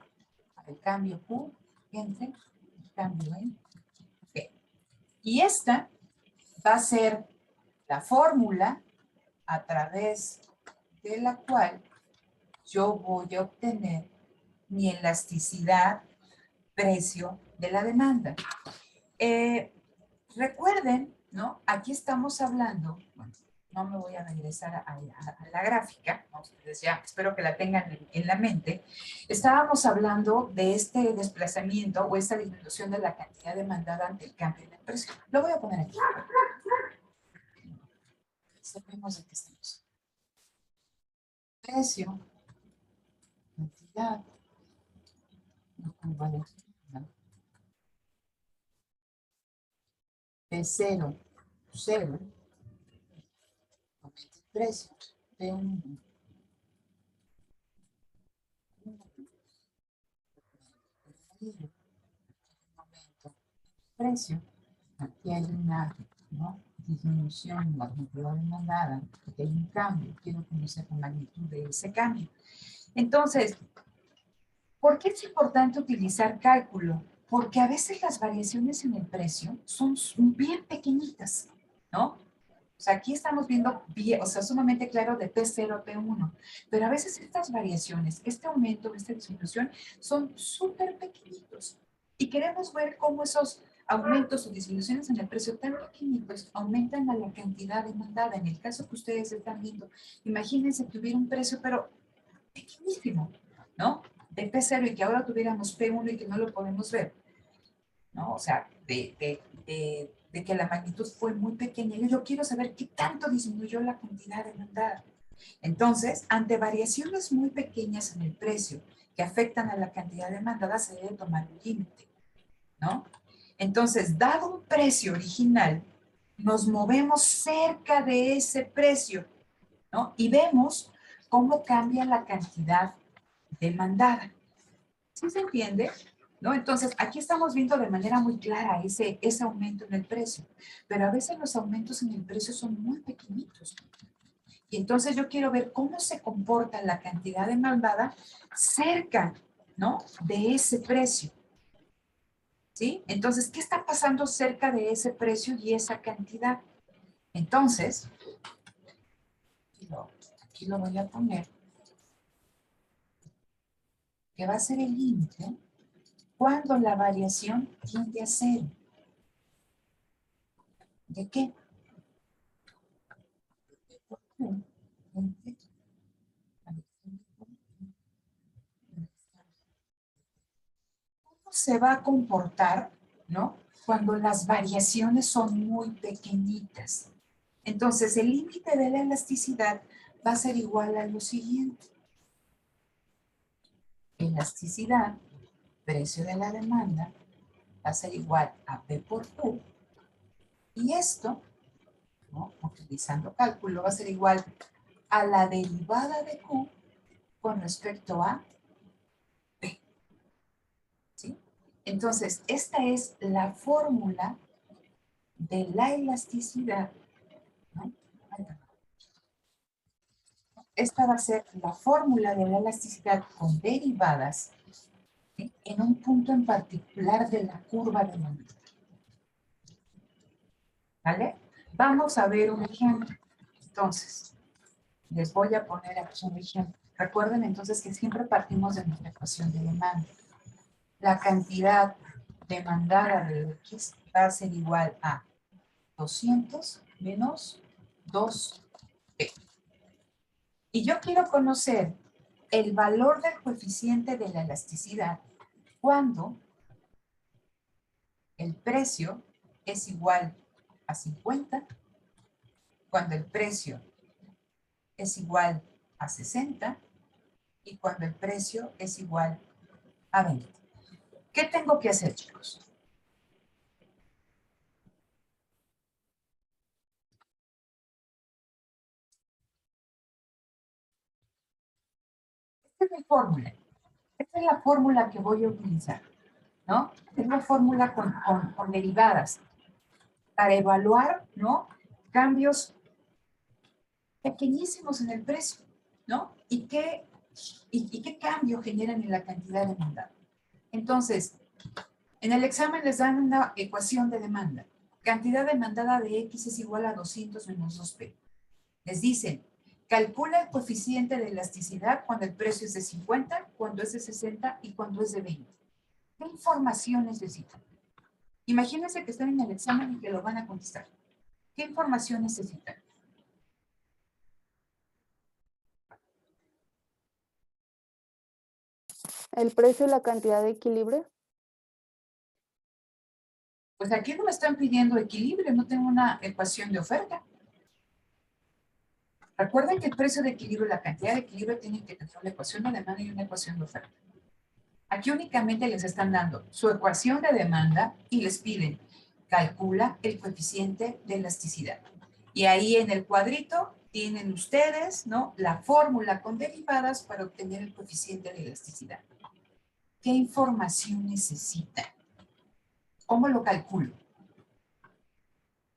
el cambio Q entre el cambio en P. Y esta va a ser la fórmula a través de la cual yo voy a obtener mi elasticidad precio de la demanda. Recuerden, ¿no? Aquí estamos hablando, bueno, no me voy a regresar a la gráfica, ¿no? Ustedes ya, espero que la tengan en la mente. Estábamos hablando de este desplazamiento o esta disminución de la cantidad demandada ante el cambio en el precio. Lo voy a poner aquí. Sabemos de qué estamos. Precio, cantidad, vale, de 0, 0, aumenta el precio, de 1, aumento el precio. Aquí hay una, ¿no?, disminución en la cantidad demandada, porque hay un cambio, quiero conocer la magnitud de ese cambio. Entonces, ¿por qué es importante utilizar cálculo? Porque a veces las variaciones en el precio son bien pequeñitas, ¿no? O sea, aquí estamos viendo, bien, o sea, sumamente claro de P0 a P1, pero a veces estas variaciones, este aumento, esta disminución, son súper pequeñitos. Y queremos ver cómo esos aumentos o disminuciones en el precio tan pequeñitos aumentan a la cantidad demandada. En el caso que ustedes están viendo, imagínense que hubiera un precio, pero pequeñísimo, ¿no? De P0 y que ahora tuviéramos P1 y que no lo podemos ver, ¿no? O sea, de que la magnitud fue muy pequeña. Yo quiero saber qué tanto disminuyó la cantidad demandada. Entonces, ante variaciones muy pequeñas en el precio que afectan a la cantidad demandada, se debe tomar un límite, ¿no? Entonces, dado un precio original, nos movemos cerca de ese precio, ¿no? Y vemos cómo cambia la cantidad demandada. ¿Sí se entiende? ¿No? Entonces, aquí estamos viendo de manera muy clara ese aumento en el precio, pero a veces los aumentos en el precio son muy pequeñitos. Y entonces yo quiero ver cómo se comporta la cantidad demandada cerca, ¿no?, de ese precio. ¿Sí? Entonces, ¿qué está pasando cerca de ese precio y esa cantidad? Entonces, aquí lo voy a poner, que va a ser el límite cuando la variación tiende a cero. ¿De qué? ¿Cómo se va a comportar, ¿no?, cuando las variaciones son muy pequeñitas? Entonces, el límite de la elasticidad va a ser igual a lo siguiente. Elasticidad, precio de la demanda, va a ser igual a P por Q. Y esto, ¿no?, utilizando cálculo, va a ser igual a la derivada de Q con respecto a P. ¿Sí? Entonces, esta es la fórmula de la elasticidad, ¿no? Esta va a ser la fórmula de la elasticidad con derivadas, ¿sí?, en un punto en particular de la curva de demanda. ¿Vale? Vamos a ver un ejemplo. Entonces, les voy a poner aquí un ejemplo. Recuerden entonces que siempre partimos de nuestra ecuación de demanda. La cantidad demandada de X va a ser igual a 200 menos 2P. Y yo quiero conocer el valor del coeficiente de la elasticidad cuando el precio es igual a 50, cuando el precio es igual a 60 y cuando el precio es igual a 20. ¿Qué tengo que hacer, chicos? Esta es mi fórmula. Esta es la fórmula que voy a utilizar, ¿no? Es una fórmula con derivadas para evaluar, ¿no?, cambios pequeñísimos en el precio, ¿no? ¿Y qué cambio generan en la cantidad demandada? Entonces, en el examen les dan una ecuación de demanda. Cantidad demandada de X es igual a 200 menos 2P. Les dicen, calcula el coeficiente de elasticidad cuando el precio es de 50, cuando es de 60 y cuando es de 20. ¿Qué información necesitan? Imagínense que están en el examen y que lo van a contestar. ¿Qué información necesitan? El precio y la cantidad de equilibrio. Pues aquí no me están pidiendo equilibrio, no tengo una ecuación de oferta. Recuerden que el precio de equilibrio y la cantidad de equilibrio tienen que tener una ecuación de demanda y una ecuación de oferta. Aquí únicamente les están dando su ecuación de demanda y les piden, calcula el coeficiente de elasticidad. Y ahí en el cuadrito tienen ustedes, ¿no?, la fórmula con derivadas para obtener el coeficiente de elasticidad. ¿Qué información necesitan? ¿Cómo lo calculo?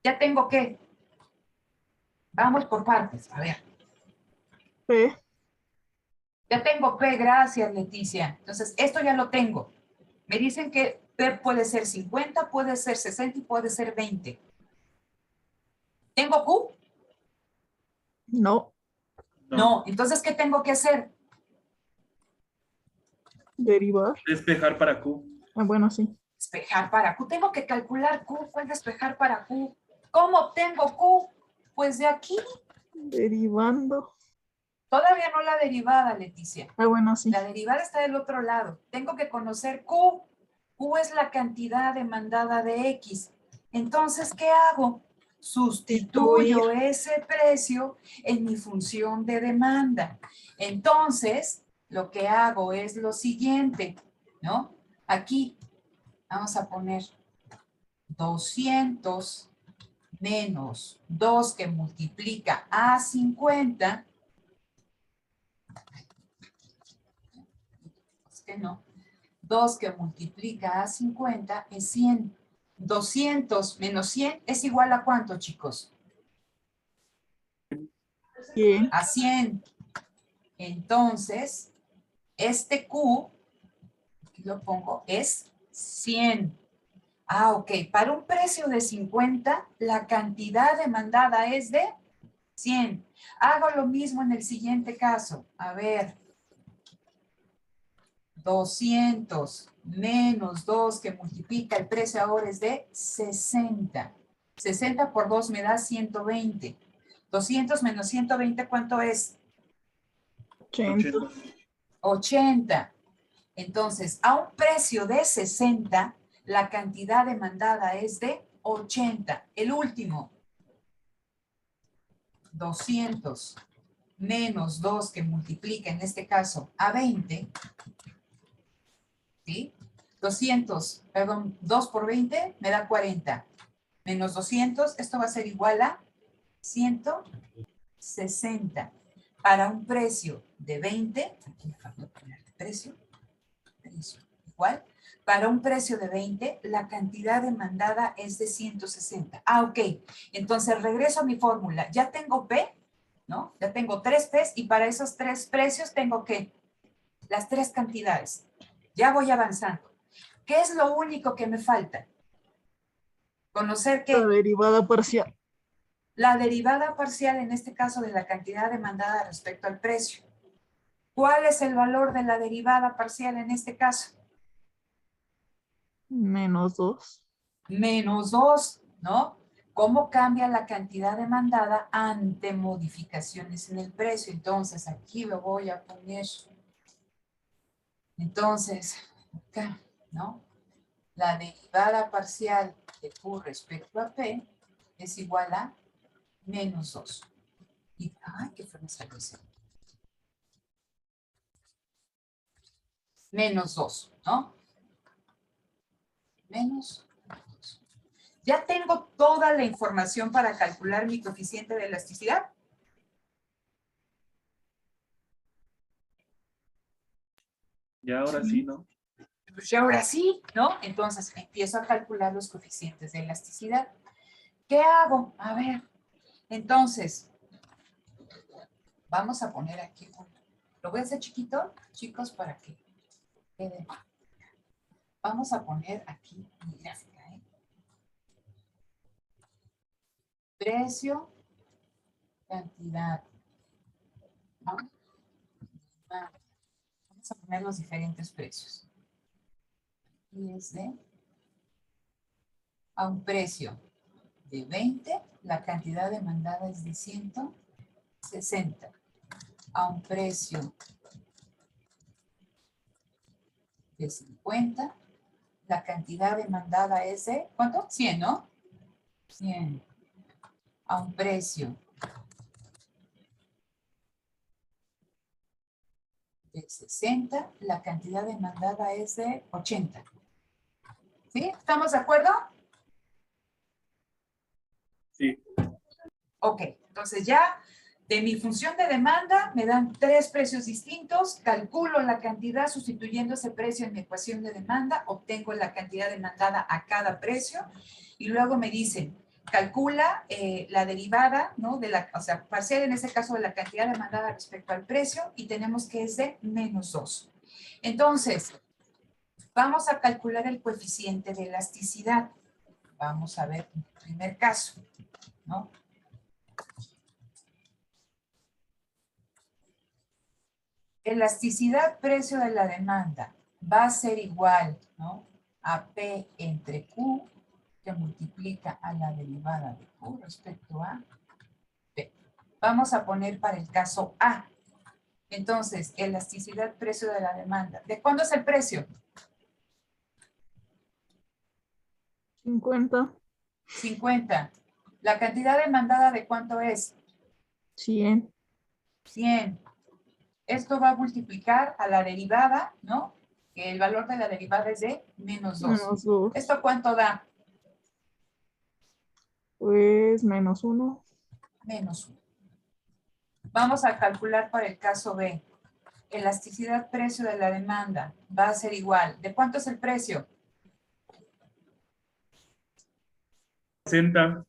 Ya tengo que. Vamos por partes, a ver. P, Ya tengo P, gracias Leticia. Entonces, esto ya lo tengo. Me dicen que P puede ser 50, puede ser 60 y puede ser 20. ¿Tengo Q? no, No. Entonces, ¿qué tengo que hacer? derivar. Despejar para Q. Ah, bueno, sí. Despejar para Q. Tengo que calcular Q. ¿Cuál despejar para Q? ¿Cómo obtengo Q? Pues de aquí. Derivando. Todavía no la derivada, Leticia. Ah, bueno, sí. La derivada está del otro lado. Tengo que conocer Q. Q es la cantidad demandada de X. Entonces, ¿qué hago? Sustituyo ese precio en mi función de demanda. Entonces, lo que hago es lo siguiente, ¿no? Aquí vamos a poner 200 menos 2 que multiplica a 50. Es que no. 2 que multiplica a 50 es 100. 200 menos 100 es igual a ¿cuánto, chicos? 100. A 100. Entonces, este Q, aquí lo pongo, es 100. Ah, ok. Para un precio de 50, la cantidad demandada es de 100. Hago lo mismo en el siguiente caso. A ver. 200 menos 2 que multiplica el precio ahora es de 60. 60 por 2 me da 120. 200 menos 120, ¿cuánto es? 80. 80. Entonces, a un precio de 60, la cantidad demandada es de 80. El último. 200 menos 2 que multiplica en este caso a 20. ¿Sí? 200, perdón, 2 por 20 me da 40. Menos 200, esto va a ser igual a 160. Para un precio de 20, aquí me falta poner el precio igual, para un precio de 20, la cantidad demandada es de 160. Ah, ok. Entonces regreso a mi fórmula. Ya tengo P, ¿no? Ya tengo 3 P's y para esos 3 precios tengo que las 3 cantidades. Ya voy avanzando. ¿Qué es lo único que me falta? Conocer La que derivada parcial. la derivada parcial, en este caso, de la cantidad demandada respecto al precio. ¿Cuál es el valor de la derivada parcial en este caso? Menos 2. Menos 2, ¿no? ¿Cómo cambia la cantidad demandada ante modificaciones en el precio? Entonces, aquí lo voy a poner. Entonces, acá, ¿no? La derivada parcial de Q respecto a P es igual a menos 2. Y, ay, ¿qué fue nuestra cosa? Menos 2, ¿no? Menos 2. ¿Ya tengo toda la información para calcular mi coeficiente de elasticidad? Ya ahora sí, ¿no? Pues ya ahora sí, ¿no? Entonces empiezo a calcular los coeficientes de elasticidad. ¿Qué hago? A ver, entonces, vamos a poner aquí, lo voy a hacer chiquito, chicos, para que quede. Vamos a poner aquí mi gráfica, ¿eh? Precio, cantidad, ¿no? Vamos a poner los diferentes precios. Y es de a un precio de 20, la cantidad demandada es de 160. A un precio de 50, la cantidad demandada es de, ¿cuánto? 100, ¿no? 100. A un precio de 60, la cantidad demandada es de 80. ¿Sí? ¿Estamos de acuerdo? Sí. Ok, entonces ya de mi función de demanda me dan 3 precios distintos, calculo la cantidad sustituyendo ese precio en mi ecuación de demanda, obtengo la cantidad demandada a cada precio y luego me dicen, calcula la derivada, ¿no? O sea, parcial en este caso de la cantidad demandada respecto al precio y tenemos que es de -2. Entonces, vamos a calcular el coeficiente de elasticidad. Vamos a ver el primer caso, ¿no? Elasticidad precio de la demanda va a ser igual, ¿no? A P entre Q, que multiplica a la derivada de Q respecto a P. Vamos a poner para el caso A. Entonces, elasticidad precio de la demanda. ¿De cuándo es el precio? 50, 50. ¿La cantidad demandada de cuánto es? 100, 100. Esto va a multiplicar a la derivada, ¿no? Que el valor de la derivada es de -2. menos 2, ¿Esto cuánto da? pues menos 1, -1. Vamos a calcular para el caso B. Elasticidad precio de la demanda va a ser igual. ¿De cuánto es el precio? 60.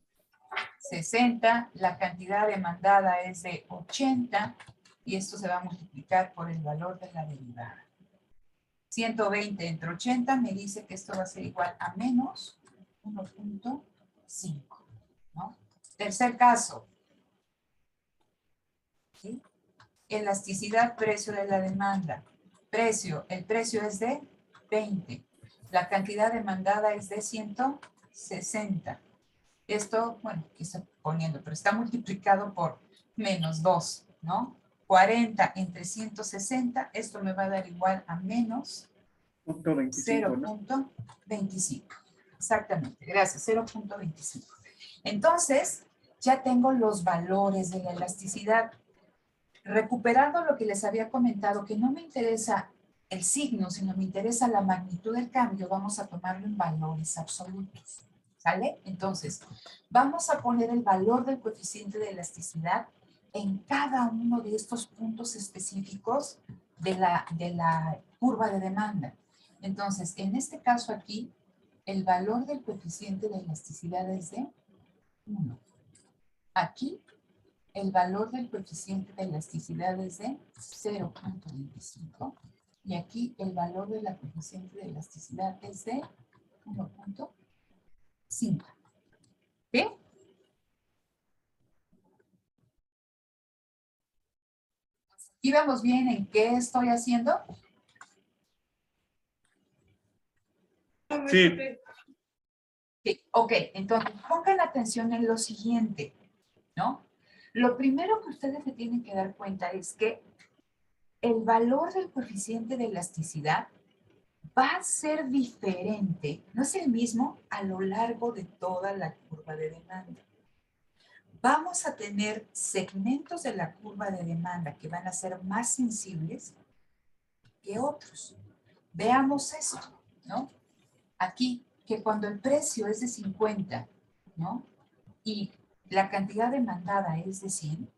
60. La cantidad demandada es de 80 y esto se va a multiplicar por el valor de la derivada. 120 entre 80 me dice que esto va a ser igual a menos 1.5, ¿no? Tercer caso. ¿Sí? Elasticidad precio de la demanda. Precio, el precio es de 20. La cantidad demandada es de 160. Esto, bueno, aquí está poniendo, pero está multiplicado por -2, ¿no? 40 entre 160, esto me va a dar igual a menos 0.25, ¿no? 0.25. Exactamente, gracias, 0.25. Entonces, ya tengo los valores de la elasticidad. Recuperando lo que les había comentado, que no me interesa el signo, sino me interesa la magnitud del cambio, vamos a tomarlo en valores absolutos. ¿Sale? Entonces, vamos a poner el valor del coeficiente de elasticidad en cada uno de estos puntos específicos de la curva de demanda. Entonces, en este caso aquí, el valor del coeficiente de elasticidad es de 1. Aquí, el valor del coeficiente de elasticidad es de 0.25 y aquí el valor de la coeficiente de elasticidad es de 1.5. ¿Sí? ¿Y vamos bien en qué estoy haciendo? Sí. Sí, ok, entonces pongan atención en lo siguiente, ¿no? Lo primero que ustedes se tienen que dar cuenta es que el valor del coeficiente de elasticidad va a ser diferente, no es el mismo a lo largo de toda la curva de demanda. Vamos a tener segmentos de la curva de demanda que van a ser más sensibles que otros. Veamos esto, ¿no? Aquí, que cuando el precio es de 50, ¿no? Y la cantidad demandada es de 100,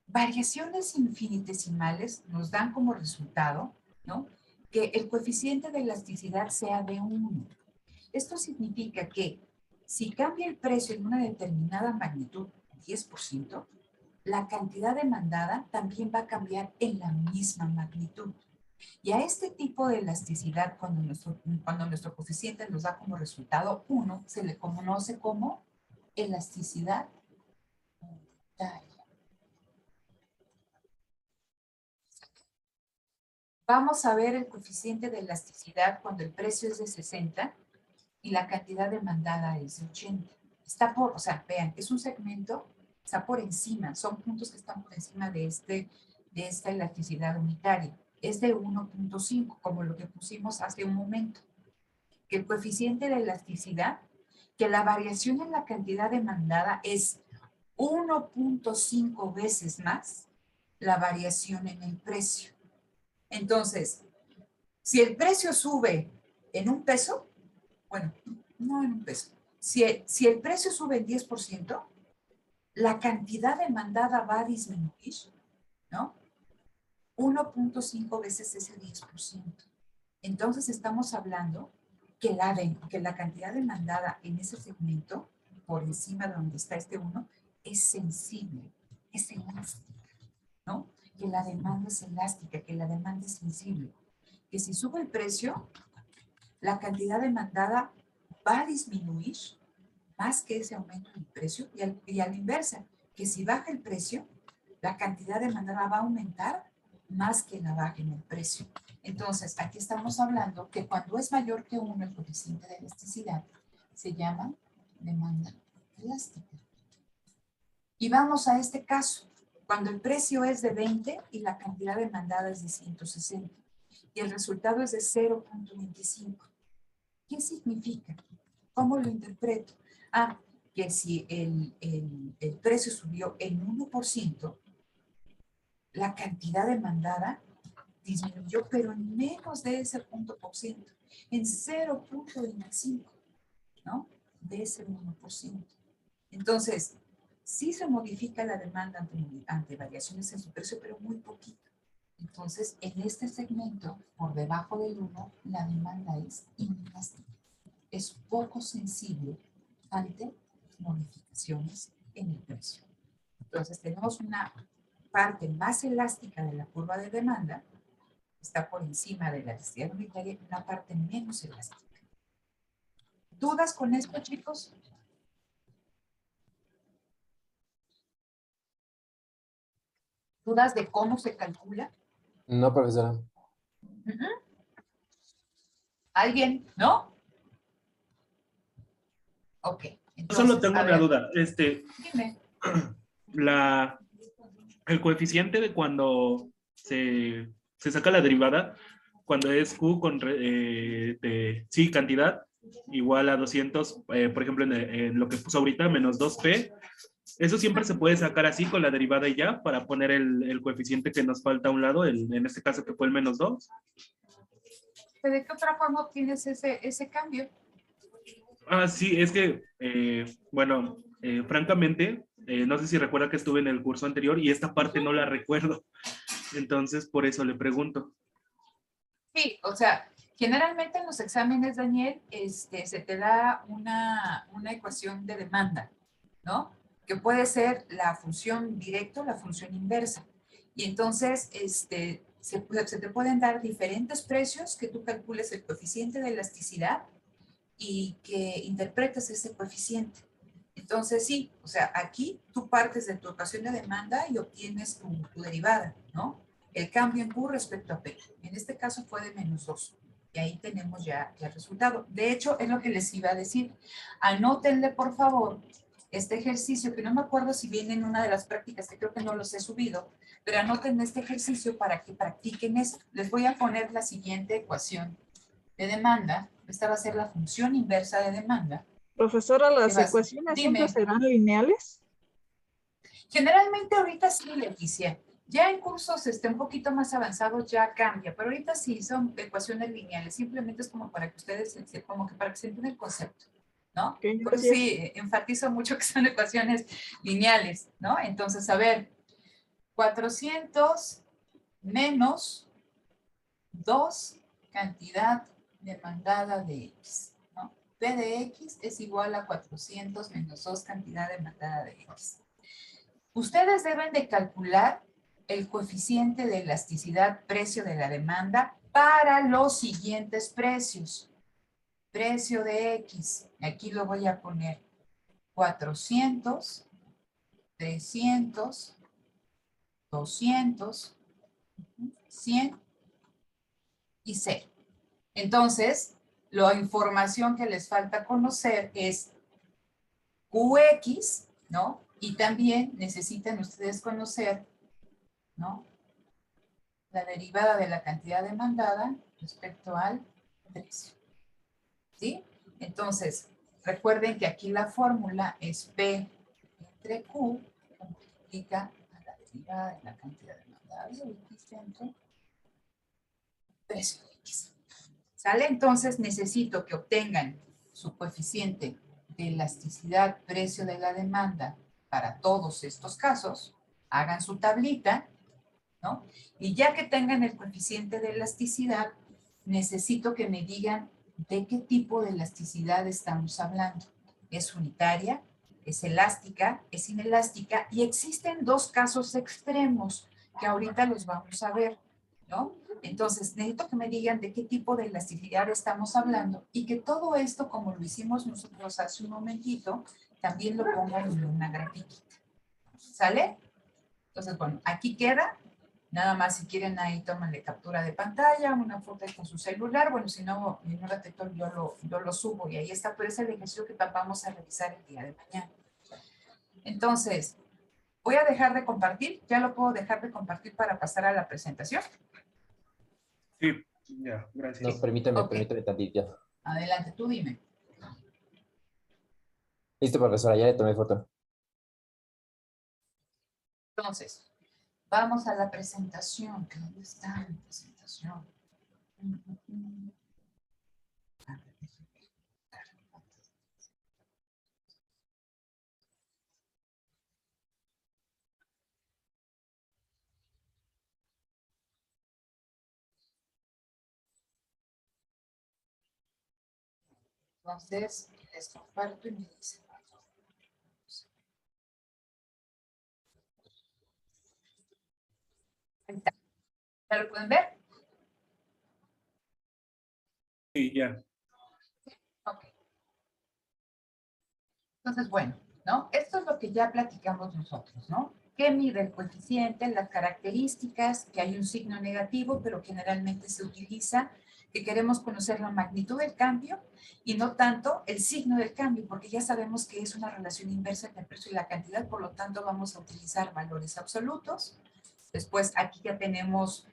variaciones infinitesimales nos dan como resultado, ¿no? Que el coeficiente de elasticidad sea de 1. Esto significa que si cambia el precio en una determinada magnitud, 10%, la cantidad demandada también va a cambiar en la misma magnitud. Y a este tipo de elasticidad, cuando nuestro coeficiente nos da como resultado 1, se le conoce como elasticidad unitaria. Vamos a ver el coeficiente de elasticidad cuando el precio es de 60 y la cantidad demandada es de 80. Está por, o sea, vean, es un segmento, está por encima, son puntos que están por encima de esta elasticidad unitaria. Es de 1.5, como lo que pusimos hace un momento. Que el coeficiente de elasticidad, que la variación en la cantidad demandada es 1.5 veces más la variación en el precio. Entonces, si el precio sube en un peso, bueno, no en un peso, si el precio sube en 10%, la cantidad demandada va a disminuir, ¿no? 1.5 veces ese 10%. Entonces estamos hablando que la cantidad demandada en ese segmento, por encima de donde está este 1, es sensible, es elástica, ¿no? Que la demanda es elástica, que la demanda es sensible. Que si sube el precio, la cantidad demandada va a disminuir más que ese aumento del precio y a la inversa, que si baja el precio, la cantidad demandada va a aumentar más que la baja en el precio. Entonces, aquí estamos hablando que cuando es mayor que 1 el coeficiente de elasticidad, se llama demanda elástica. Y vamos a este caso, cuando el precio es de 20 y la cantidad demandada es de 160 y el resultado es de 0.25. ¿Qué significa? ¿Cómo lo interpreto? Ah, que si el precio subió en 1%, la cantidad demandada disminuyó, pero en menos de ese punto por ciento, en 0.25, ¿no? De ese 1%. Entonces, sí se modifica la demanda ante variaciones en su precio, pero muy poquito. Entonces, en este segmento, por debajo del 1, la demanda es inelástica. Es poco sensible ante modificaciones en el precio. Entonces, tenemos una parte más elástica de la curva de demanda, está por encima de la elasticidad unitaria, una parte menos elástica. ¿Dudas con esto, chicos? ¿Dudas de cómo se calcula? No, profesora. ¿Alguien? ¿No? Ok. Yo Entonces, solo tengo a una ver, duda. dime. El coeficiente de cuando se saca la derivada, cuando es Q sí, cantidad, igual a 200, por ejemplo, en lo que puso ahorita, menos 2P, eso siempre se puede sacar así con la derivada y ya, para poner el coeficiente que nos falta a un lado, en este caso que fue el menos 2. ¿De qué otra forma obtienes ese cambio? Ah, sí, es que, bueno, francamente, no sé si recuerda que estuve en el curso anterior y esta parte no la recuerdo. Entonces, por eso le pregunto. Sí, o sea, generalmente en los exámenes, Daniel, se te da una ecuación de demanda, ¿no? Que puede ser la función directa o la función inversa. Y entonces, se te pueden dar diferentes precios que tú calcules el coeficiente de elasticidad y que interpretes ese coeficiente. Entonces, sí, o sea, aquí tú partes de tu ecuación de demanda y obtienes tu derivada, ¿no? El cambio en Q respecto a P. En este caso fue de menos 2. Y ahí tenemos ya el resultado. De hecho, es lo que les iba a decir. Anótenle, por favor, este ejercicio, que no me acuerdo si viene en una de las prácticas, que creo que no los he subido, pero anoten este ejercicio para que practiquen esto. Les voy a poner la siguiente ecuación de demanda. Esta va a ser la función inversa de demanda. Profesora, ¿las ¿Qué vas? ecuaciones siempre Dime. serán lineales? Generalmente ahorita sí, Leticia. Ya en cursos un poquito más avanzados ya cambia, pero ahorita sí son ecuaciones lineales. Simplemente es como para que ustedes, como que para que se entienda el concepto, ¿no? Ok, Por eso gracias. sí, enfatizo mucho que son ecuaciones lineales, ¿no? Entonces, a ver, 400 menos 2 cantidad demandada de X, ¿no? P de X es igual a 400 menos 2 cantidad demandada de X. Ustedes deben de calcular el coeficiente de elasticidad precio de la demanda para los siguientes precios. Precio de X, aquí lo voy a poner 400, 300, 200, 100 y 0. Entonces, La información que les falta conocer es QX, ¿no? Y también necesitan ustedes conocer, ¿no? La derivada de la cantidad demandada respecto al precio. ¿Sí? Entonces, recuerden que aquí la fórmula es P entre Q, que multiplica a la derivada de la cantidad demandada de X entre precio de X. ¿Sale? Entonces, necesito que obtengan su coeficiente de elasticidad precio de la demanda para todos estos casos, hagan su tablita, ¿no? Y ya que tengan el coeficiente de elasticidad, necesito que me digan de qué tipo de elasticidad estamos hablando. ¿Es unitaria? ¿Es elástica? ¿Es inelástica? Y existen dos casos extremos que ahorita los vamos a ver, ¿no? Entonces, necesito que me digan de qué tipo de elasticidad estamos hablando y que todo esto, como lo hicimos nosotros hace un momentito, también lo pongan en una grafiquita. ¿Sale? Entonces, bueno, aquí queda. Nada más si quieren ahí tómenle captura de pantalla, una foto con su celular. Bueno, si no, en un ratito yo lo subo y ahí está, pero es el ejercicio que vamos a revisar el día de mañana. Entonces, voy a dejar de compartir. ¿Ya lo puedo dejar de compartir para pasar a la presentación? Sí, ya, gracias. No, permíteme, Ok. permíteme tantito. Adelante, tú dime. Listo, profesora, ya le tomé foto. Entonces, vamos a la presentación. ¿Dónde está la presentación? Entonces, les comparto y me dicen. Ahí está. ¿Ya lo pueden ver? Sí, ya. Ok. Entonces, bueno, ¿no? Esto es lo que ya platicamos nosotros, ¿no? ¿Qué mide el coeficiente? Las características, que hay un signo negativo, pero generalmente se utiliza, que queremos conocer la magnitud del cambio y no tanto el signo del cambio, porque ya sabemos que es una relación inversa entre el precio y la cantidad, por lo tanto vamos a utilizar valores absolutos. Después aquí ya tenemos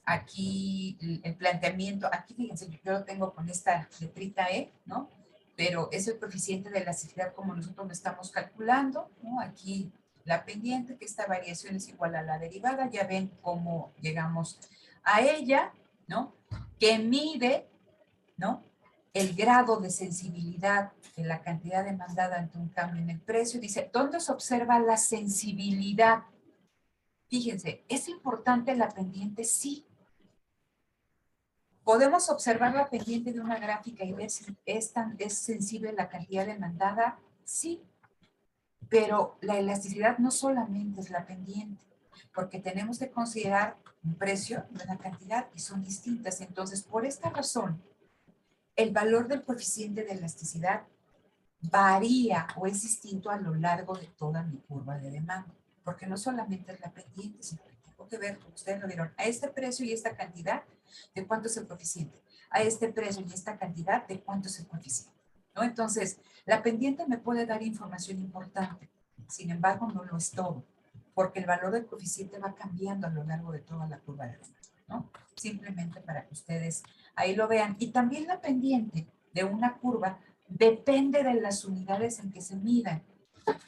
aquí el planteamiento, aquí fíjense, yo lo tengo con esta letrita E, ¿no? Pero es el coeficiente de elasticidad como nosotros lo estamos calculando, ¿no? Aquí la pendiente, que esta variación es igual a la derivada, ya ven cómo llegamos a ella, ¿no? Que mide, ¿no? El grado de sensibilidad de la cantidad demandada ante un cambio en el precio. Dice, ¿dónde se observa la sensibilidad? Fíjense, ¿es importante la pendiente? Sí. ¿Podemos observar la pendiente de una gráfica y ver si es sensible la cantidad demandada? Sí, pero la elasticidad no solamente es la pendiente, porque tenemos que considerar un precio y una cantidad y son distintas. Entonces, por esta razón, el valor del coeficiente de elasticidad varía o es distinto a lo largo de toda mi curva de demanda, porque no solamente es la pendiente, sino que tengo que ver, como ustedes lo vieron, a este precio y esta cantidad, ¿de cuánto es el coeficiente? A este precio y esta cantidad, ¿de cuánto es el coeficiente? ¿No? Entonces, la pendiente me puede dar información importante, sin embargo, no lo es todo, porque el valor del coeficiente va cambiando a lo largo de toda la curva de demanda, ¿no? Simplemente para que ustedes ahí lo vean. Y también la pendiente de una curva depende de las unidades en que se midan,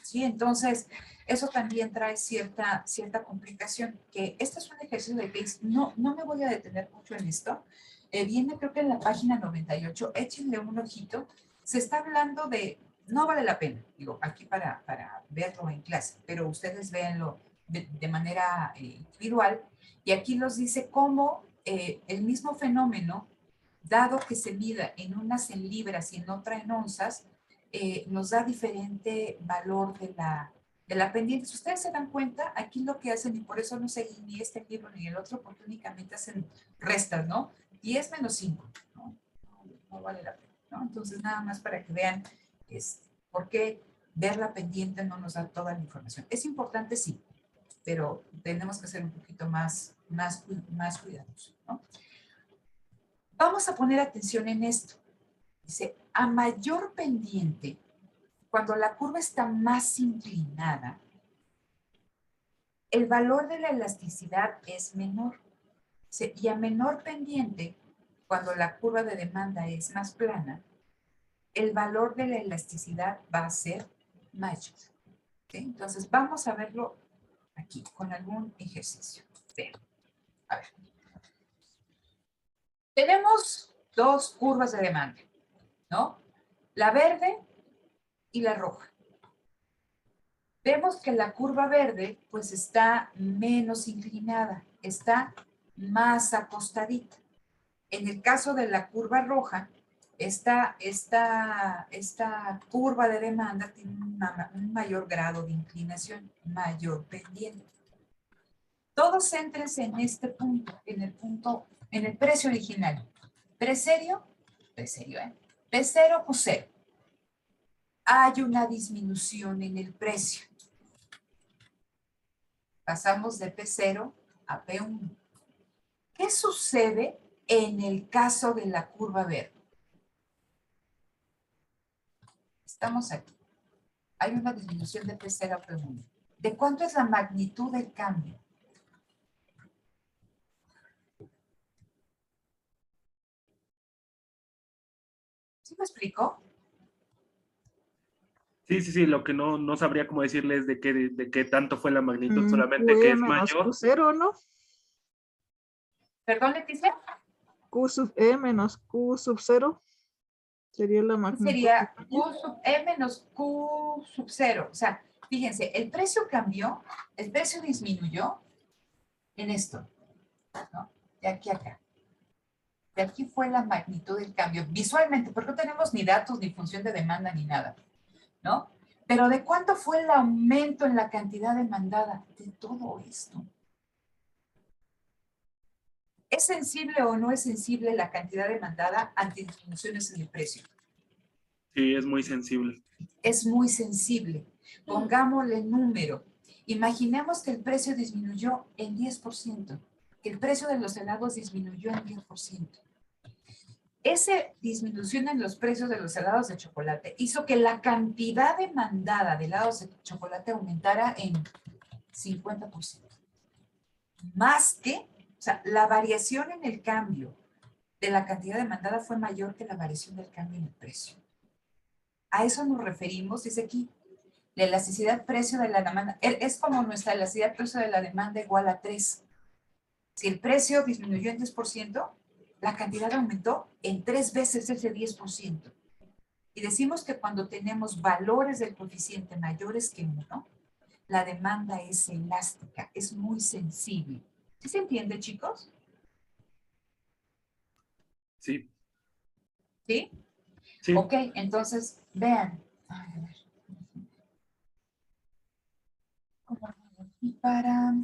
¿sí? Entonces, eso también trae cierta complicación, que este es un ejercicio de Bayes. No me voy a detener mucho en esto. Viene creo que en la página 98, échenle un ojito. Se está hablando de, no vale la pena, digo, aquí para verlo en clase, pero ustedes véanlo de manera individual, y aquí nos dice cómo el mismo fenómeno, dado que se mida en unas en libras y en otra en onzas, nos da diferente valor de la pendiente. Si ustedes se dan cuenta, aquí lo que hacen, y por eso no seguí ni este libro ni el otro, porque únicamente hacen restas, ¿no? 10 menos 5, ¿no? No vale la pena, ¿no? Entonces, nada más para que vean por qué ver la pendiente no nos da toda la información. Es importante, sí, pero tenemos que ser un poquito más cuidadosos, ¿no? Vamos a poner atención en esto. Dice, a mayor pendiente, cuando la curva está más inclinada, el valor de la elasticidad es menor. Dice, y a menor pendiente, cuando la curva de demanda es más plana, el valor de la elasticidad va a ser mayor. ¿Sí? Entonces, vamos a verlo aquí con algún ejercicio. Vean. A ver. Tenemos dos curvas de demanda, ¿no? La verde y la roja. Vemos que la curva verde pues está menos inclinada, está más acostadita. En el caso de la curva roja, esta curva de demanda tiene un mayor grado de inclinación, mayor pendiente. Todos céntrense en este punto, en el precio original. P0, P0 pues 0. Hay una disminución en el precio. Pasamos de P0 a P1. ¿Qué sucede en el caso de la curva verde? Estamos aquí. Hay una disminución de P0 a P1. ¿De cuánto es la magnitud del cambio? ¿Sí me explico? Sí, lo que no sabría cómo decirles de qué tanto fue la magnitud, solamente que QE es menos mayor. Q0, ¿no? ¿Perdón, Leticia? Q sub E menos Q sub 0 sería la magnitud. Sería Q sub E menos Q sub 0. O sea, fíjense, el precio cambió, el precio disminuyó en esto, ¿no? De aquí a acá. De aquí fue la magnitud del cambio, visualmente, porque no tenemos ni datos, ni función de demanda, ni nada, ¿no? Pero ¿de cuánto fue el aumento en la cantidad demandada? De todo esto. ¿Es sensible o no es sensible la cantidad demandada ante disminuciones en el precio? Sí, es muy sensible. Es muy sensible. Pongámosle número. Imaginemos que el precio disminuyó en 10%, que el precio de los helados disminuyó en 10%. Esa disminución en los precios de los helados de chocolate hizo que la cantidad demandada de helados de chocolate aumentara en 50%. Más que, o sea, la variación en el cambio de la cantidad demandada fue mayor que la variación del cambio en el precio. A eso nos referimos, dice aquí, la elasticidad precio de la demanda. Es como nuestra elasticidad precio de la demanda igual a 3. Si el precio disminuyó en 10%, la cantidad aumentó en 3 veces ese 10%. Y decimos que cuando tenemos valores del coeficiente mayores que 1, la demanda es elástica, es muy sensible. ¿Sí se entiende, chicos? Sí. ¿Sí? Sí. Ok, entonces, vean. A ver. Y para...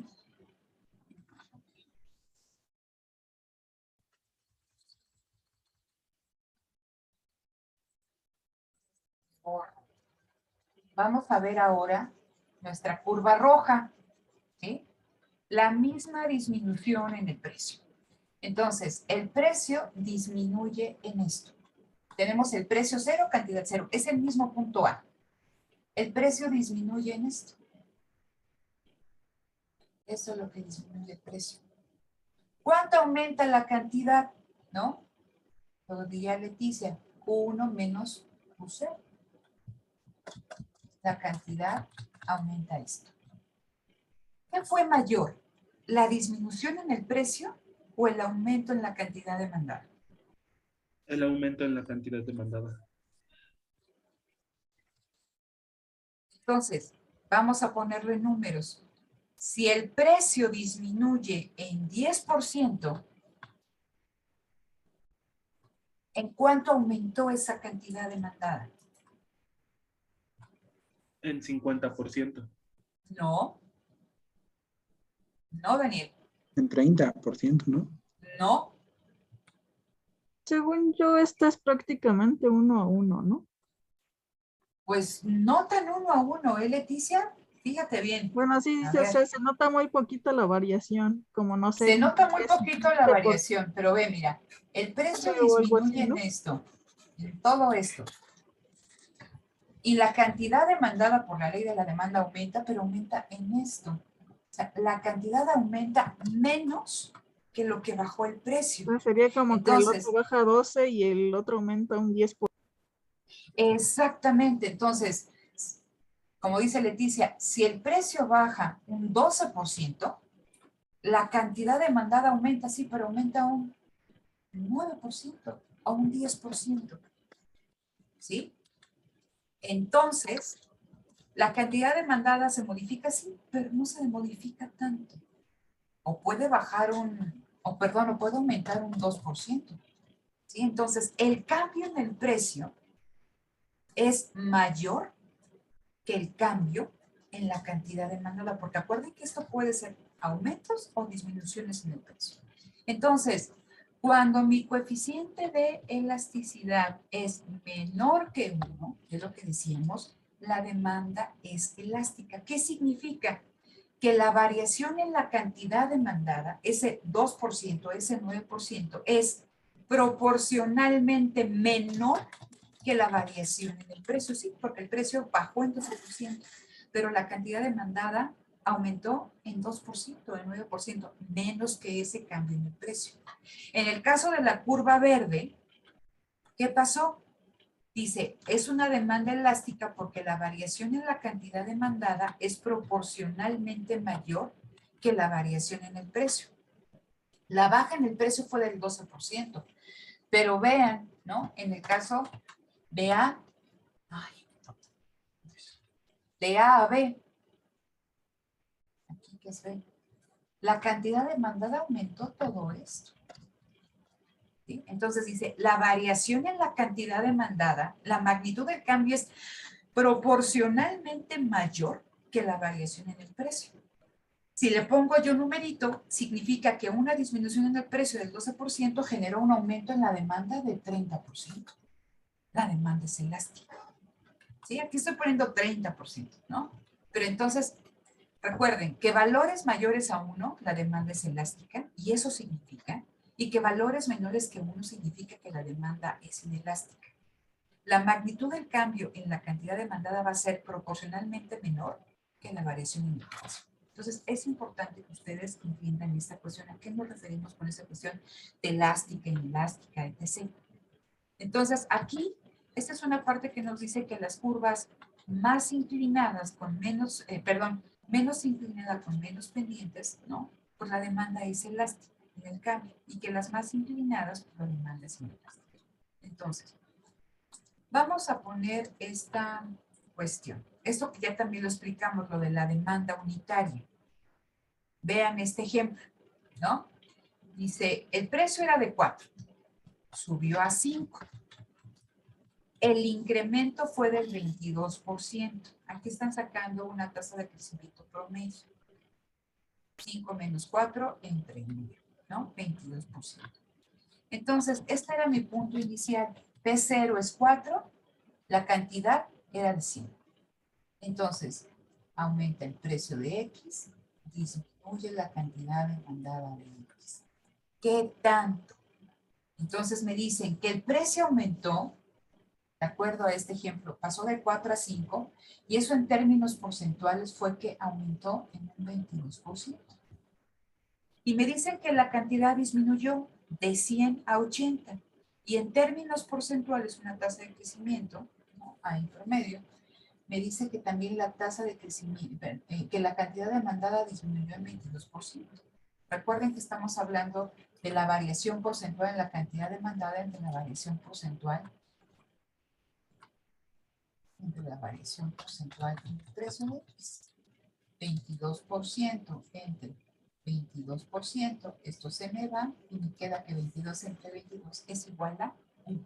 Vamos a ver ahora nuestra curva roja, ¿sí? La misma disminución en el precio. Entonces, el precio disminuye en esto. Tenemos el precio 0, cantidad 0. Es el mismo punto A. El precio disminuye en esto. Eso es lo que disminuye el precio. ¿Cuánto aumenta la cantidad? ¿No? Lo diría Leticia. Q1 menos Q0. La cantidad aumenta esto. ¿Qué fue mayor? ¿La disminución en el precio o el aumento en la cantidad demandada? El aumento en la cantidad demandada. Entonces, vamos a ponerle números. Si el precio disminuye en 10%, ¿en cuánto aumentó esa cantidad demandada? En 50%. No. No, Daniel. En 30%, ¿no? No. Según yo, esta es prácticamente 1 a 1, ¿no? Pues no tan 1 a 1, ¿eh, Leticia? Fíjate bien. Bueno, sí, A dice, o ver. sea, se nota muy poquito la variación, como no sé. Se nota muy poquito la 15%, variación, pero ve, mira, el precio o algo disminuye así, ¿no? en esto, en todo esto. Y la cantidad demandada por la ley de la demanda aumenta, pero aumenta en esto. O sea, la cantidad aumenta menos que lo que bajó el precio. Entonces sería como que el otro Entonces, baja 12 y el otro aumenta un 10%. exactamente. Entonces, como dice Leticia, si el precio baja un 12%, la cantidad demandada aumenta, sí, pero aumenta un 9% o un 10%. ¿Sí? Entonces, la cantidad demandada se modifica, sí, pero no se modifica tanto. O puede bajar o puede aumentar un 2%. ¿Sí? Entonces, el cambio en el precio es mayor que el cambio en la cantidad demandada, porque acuerden que esto puede ser aumentos o disminuciones en el precio. Entonces, cuando mi coeficiente de elasticidad es menor que 1, que es lo que decíamos, la demanda es elástica. ¿Qué significa? Que la variación en la cantidad demandada, ese 2%, ese 9%, es proporcionalmente menor que la variación en el precio, sí, porque el precio bajó en 12%, pero la cantidad demandada aumentó en 2%, en 9%, menos que ese cambio en el precio. En el caso de la curva verde, ¿qué pasó? Dice, es una demanda elástica porque la variación en la cantidad demandada es proporcionalmente mayor que la variación en el precio. La baja en el precio fue del 12%, pero vean, ¿no? En el caso de A, de A a B, aquí que es B, la cantidad demandada aumentó todo esto. ¿Sí? Entonces dice, la variación en la cantidad demandada, la magnitud del cambio es proporcionalmente mayor que la variación en el precio. Si le pongo yo numerito, significa que una disminución en el precio del 12% generó un aumento en la demanda del 30%. La demanda es elástica. ¿Sí? Aquí estoy poniendo 30%, ¿no? Pero entonces, recuerden que valores mayores a 1, la demanda es elástica, y eso significa, y que valores menores que 1 significa que la demanda es inelástica. La magnitud del cambio en la cantidad demandada va a ser proporcionalmente menor que la variación en el precio. Entonces, es importante que ustedes entiendan esta cuestión. ¿A qué nos referimos con esta cuestión de elástica, inelástica, etc.? Entonces, aquí, esta es una parte que nos dice que las curvas más inclinadas con menos, menos inclinada con menos pendientes, ¿no? Pues la demanda es elástica en el cambio. Y que las más inclinadas, pues la demanda es inelástica. Entonces, vamos a poner esta cuestión. Esto que ya también lo explicamos, lo de la demanda unitaria. Vean este ejemplo, ¿no? Dice, el precio era de 4, subió a 5. El incremento fue del 22%. Aquí están sacando una tasa de crecimiento promedio. 5 menos 4 entre medio, ¿no? 22%. Entonces, este era mi punto inicial. P0 es 4, la cantidad era de 100. Entonces, aumenta el precio de X, disminuye la cantidad demandada de X. ¿Qué tanto? Entonces me dicen que el precio aumentó, de acuerdo a este ejemplo, pasó de 4 a 5, y eso en términos porcentuales fue que aumentó en un 22%. Y me dicen que la cantidad disminuyó de 100 a 80, y en términos porcentuales una tasa de crecimiento, ¿no? A en promedio, me dice que también la tasa de crecimiento, que la cantidad demandada disminuyó en 22%. Recuerden que estamos hablando de la variación porcentual en la cantidad demandada entre la variación porcentual del precio de X. 22% entre 22%, esto se me va y me queda que 22 entre 22 es igual a 1.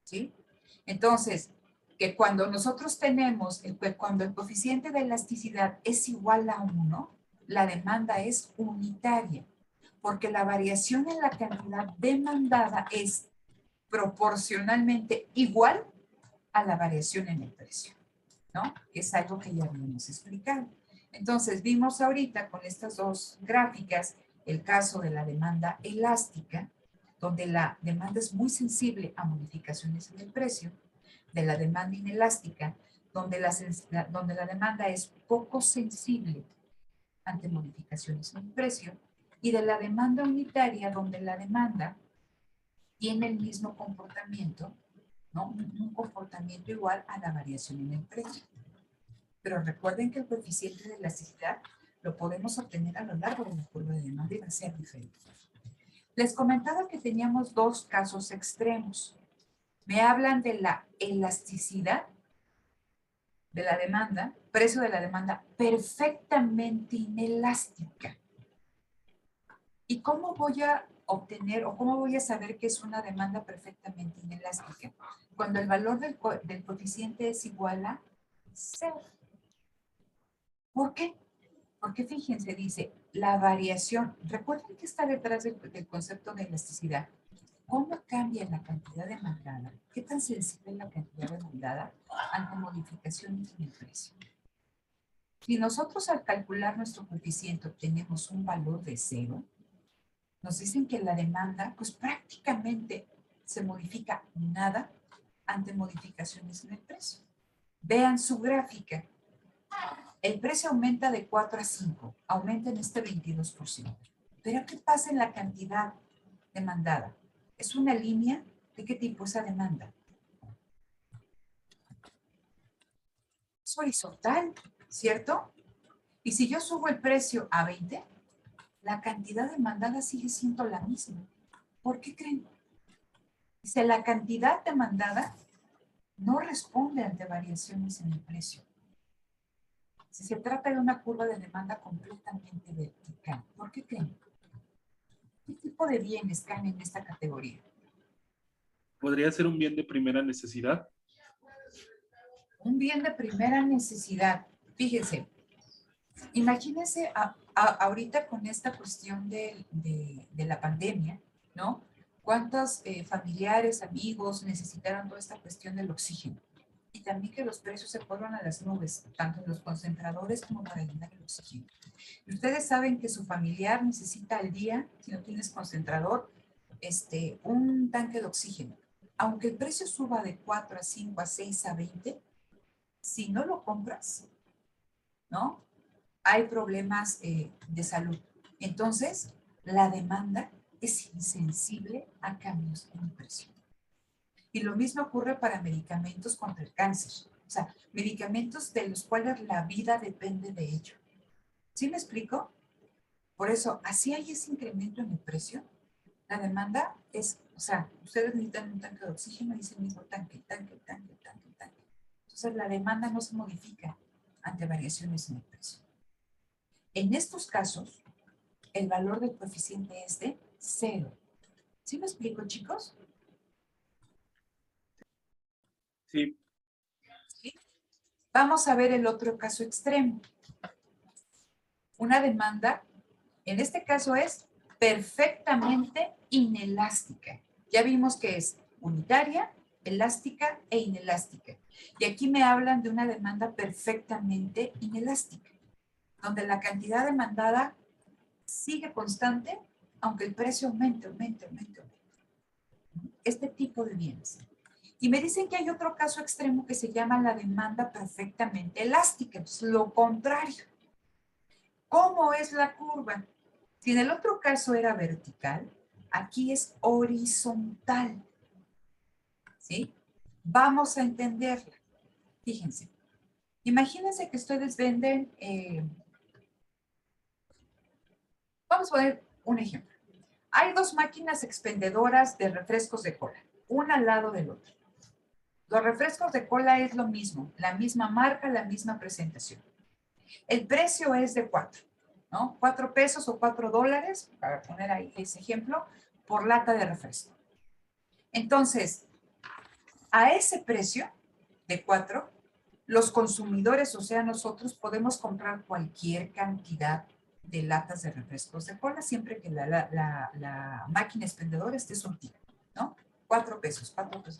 ¿Sí? Entonces, que cuando nosotros tenemos, cuando el coeficiente de elasticidad es igual a 1, la demanda es unitaria, porque la variación en la cantidad demandada es proporcionalmente igual a la variación en el precio, ¿no? Que es algo que ya habíamos explicado. Entonces, vimos ahorita con estas dos gráficas el caso de la demanda elástica, donde la demanda es muy sensible a modificaciones en el precio, de la demanda inelástica, donde la demanda es poco sensible ante modificaciones en el precio, y de la demanda unitaria, donde la demanda tiene el mismo comportamiento, ¿no? Un comportamiento igual a la variación en el precio. Pero recuerden que el coeficiente de elasticidad lo podemos obtener a lo largo de la curva de demanda y va a ser diferente. Les comentaba que teníamos dos casos extremos. Me hablan de la elasticidad de la demanda, precio de la demanda perfectamente inelástica. ¿Y cómo voy a obtener o cómo voy a saber que es una demanda perfectamente inelástica? Cuando el valor del coeficiente es igual a 0. ¿Por qué? Porque fíjense, dice, la variación, recuerden que está detrás del concepto de elasticidad. ¿Cómo cambia la cantidad demandada? ¿Qué tan sensible es la cantidad demandada ante modificaciones en el precio? Si nosotros al calcular nuestro coeficiente obtenemos un valor de 0, nos dicen que la demanda pues prácticamente se modifica nada ante modificaciones en el precio. Vean su gráfica. El precio aumenta de 4 a 5, aumenta en este 22%. Pero ¿qué pasa en la cantidad demandada? ¿Es una línea? ¿De qué tipo esa demanda? Es horizontal, ¿cierto? Y si yo subo el precio a 20, la cantidad demandada sigue siendo la misma. ¿Por qué creen? Dice, la cantidad demandada no responde ante variaciones en el precio. Si se trata de una curva de demanda completamente vertical, ¿por qué creen? ¿Qué tipo de bienes caen en esta categoría? ¿Podría ser un bien de primera necesidad? Un bien de primera necesidad. Fíjense, imagínense ahorita con esta cuestión de la pandemia, ¿no? ¿Cuántos familiares, amigos necesitaron toda esta cuestión del oxígeno? Y también que los precios se fueron a las nubes, tanto en los concentradores como para llenar el oxígeno. Y ustedes saben que su familiar necesita al día, si no tienes concentrador, un tanque de oxígeno. Aunque el precio suba de 4 a 5 a 6 a 20, si no lo compras, ¿no? Hay problemas de salud. Entonces, la demanda es insensible a cambios en el precio. Y lo mismo ocurre para medicamentos contra el cáncer. O sea, medicamentos de los cuales la vida depende de ello. ¿Sí me explico? Por eso, así hay ese incremento en el precio. La demanda es, o sea, ustedes necesitan un tanque de oxígeno y dicen mismo tanque. Entonces, la demanda no se modifica ante variaciones en el precio. En estos casos, el valor del coeficiente es de 0. ¿Sí me explico, chicos? Sí. ¿Sí? Vamos a ver el otro caso extremo. Una demanda, en este caso es perfectamente inelástica. Ya vimos que es unitaria, elástica e inelástica. Y aquí me hablan de una demanda perfectamente inelástica, donde la cantidad demandada sigue constante, aunque el precio aumente. Este tipo de bienes. Y me dicen que hay otro caso extremo que se llama la demanda perfectamente elástica, es lo contrario. ¿Cómo es la curva? Si en el otro caso era vertical, aquí es horizontal. ¿Sí? Vamos a entenderla. Fíjense. Imagínense que ustedes venden, vamos a poner un ejemplo. Hay dos máquinas expendedoras de refrescos de cola, una al lado del otro. Los refrescos de cola es lo mismo, la misma marca, la misma presentación. El precio es de 4, ¿no? 4 pesos o 4 dólares, para poner ahí ese ejemplo, por lata de refresco. Entonces, a ese precio de 4, los consumidores, o sea, nosotros podemos comprar cualquier cantidad de latas de refrescos de cola siempre que la máquina expendedora esté surtida, ¿no? 4 pesos.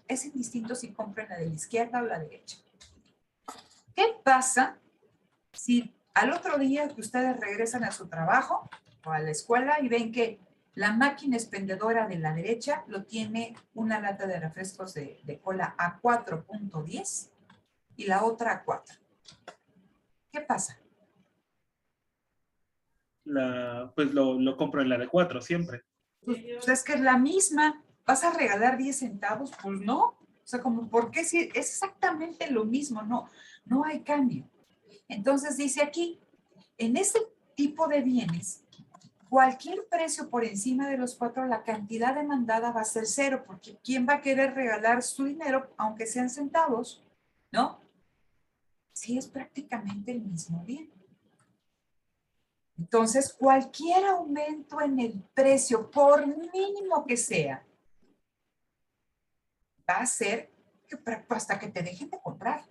Es indistinto si compran la de la izquierda o la derecha. ¿Qué pasa si al otro día que ustedes regresan a su trabajo o a la escuela y ven que la máquina expendedora de la derecha lo tiene una lata de refrescos de cola a 4.10 y la otra a 4? ¿Qué pasa? Pues lo compro en la de 4 siempre. Pues es que es la misma. ¿Vas a regalar 10 centavos? Pues no. O sea, como, ¿por qué si es exactamente lo mismo? No, no hay cambio. Entonces dice aquí, en este tipo de bienes, cualquier precio por encima de los 4, la cantidad demandada va a ser 0, porque ¿quién va a querer regalar su dinero, aunque sean centavos? ¿No? Sí, es prácticamente el mismo bien. Entonces, cualquier aumento en el precio, por mínimo que sea, va a hacer que hasta que te dejen de comprar.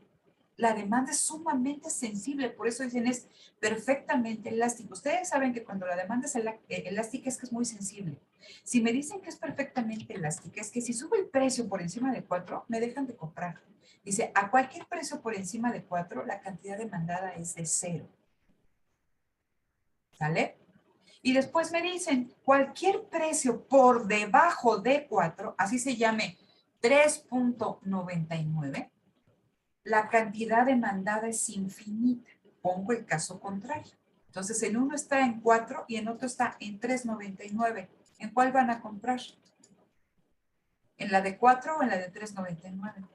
La demanda es sumamente sensible, por eso dicen es perfectamente elástico. Ustedes saben que cuando la demanda es elástica es que es muy sensible. Si me dicen que es perfectamente elástica, es que si sube el precio por encima de 4, me dejan de comprar. Dice, a cualquier precio por encima de 4, la cantidad demandada es de 0. ¿Sale? Y después me dicen, cualquier precio por debajo de 4, así se llame 3.99, la cantidad demandada es infinita. Pongo el caso contrario. Entonces, en uno está en 4 y en otro está en 3.99. ¿En cuál van a comprar? ¿En la de 4 o en la de 3.99?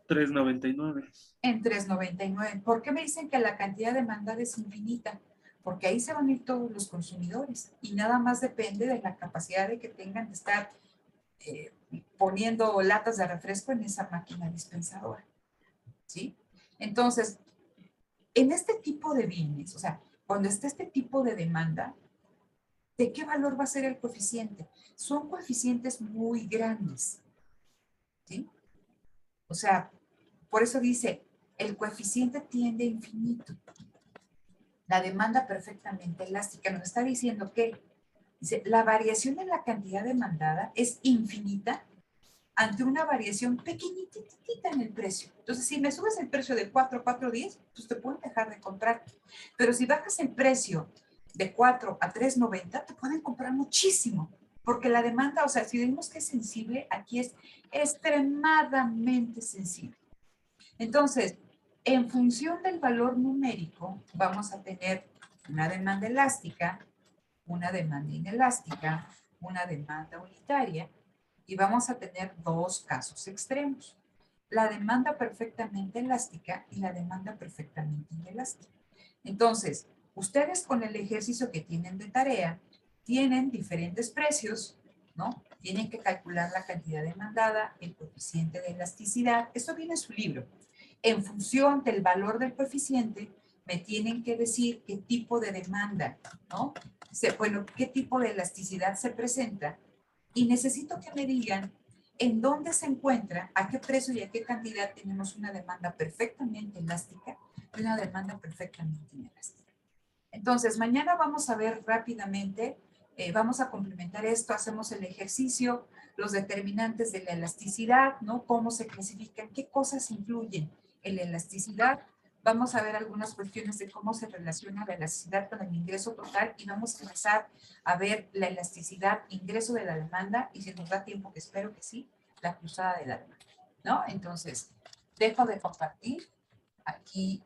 3.99. En 3.99. ¿Por qué me dicen que la cantidad demandada es infinita? Porque ahí se van a ir todos los consumidores y nada más depende de la capacidad de que tengan de estar poniendo latas de refresco en esa máquina dispensadora. ¿Sí? Entonces, en este tipo de bienes, o sea, cuando esté este tipo de demanda, ¿de qué valor va a ser el coeficiente? Son coeficientes muy grandes. ¿Sí? O sea, por eso dice, el coeficiente tiende a infinito. La demanda perfectamente elástica nos está diciendo que dice, la variación en la cantidad demandada es infinita ante una variación pequeñitita en el precio. Entonces, si me subes el precio de 4 a 4.10, pues te pueden dejar de comprar. Pero si bajas el precio de 4 a 3.90, te pueden comprar muchísimo. Porque la demanda, o sea, si vemos que es sensible, aquí es extremadamente sensible. Entonces, en función del valor numérico, vamos a tener una demanda elástica, una demanda inelástica, una demanda unitaria, y vamos a tener dos casos extremos. La demanda perfectamente elástica y la demanda perfectamente inelástica. Entonces, ustedes con el ejercicio que tienen de tarea, tienen diferentes precios, ¿no? Tienen que calcular la cantidad demandada, el coeficiente de elasticidad. Esto viene en su libro. En función del valor del coeficiente, me tienen que decir qué tipo de demanda, ¿no? Bueno, qué tipo de elasticidad se presenta. Y necesito que me digan en dónde se encuentra, a qué precio y a qué cantidad tenemos una demanda perfectamente elástica y una demanda perfectamente inelástica. Entonces, mañana vamos a ver rápidamente, vamos a complementar esto, hacemos el ejercicio, los determinantes de la elasticidad, ¿no? Cómo se clasifican, qué cosas influyen en la elasticidad. Vamos a ver algunas cuestiones de cómo se relaciona la elasticidad con el ingreso total y vamos a empezar a ver la elasticidad, ingreso de la demanda y si nos da tiempo, que espero que sí, la cruzada de la demanda, ¿no? Entonces, dejo de compartir aquí.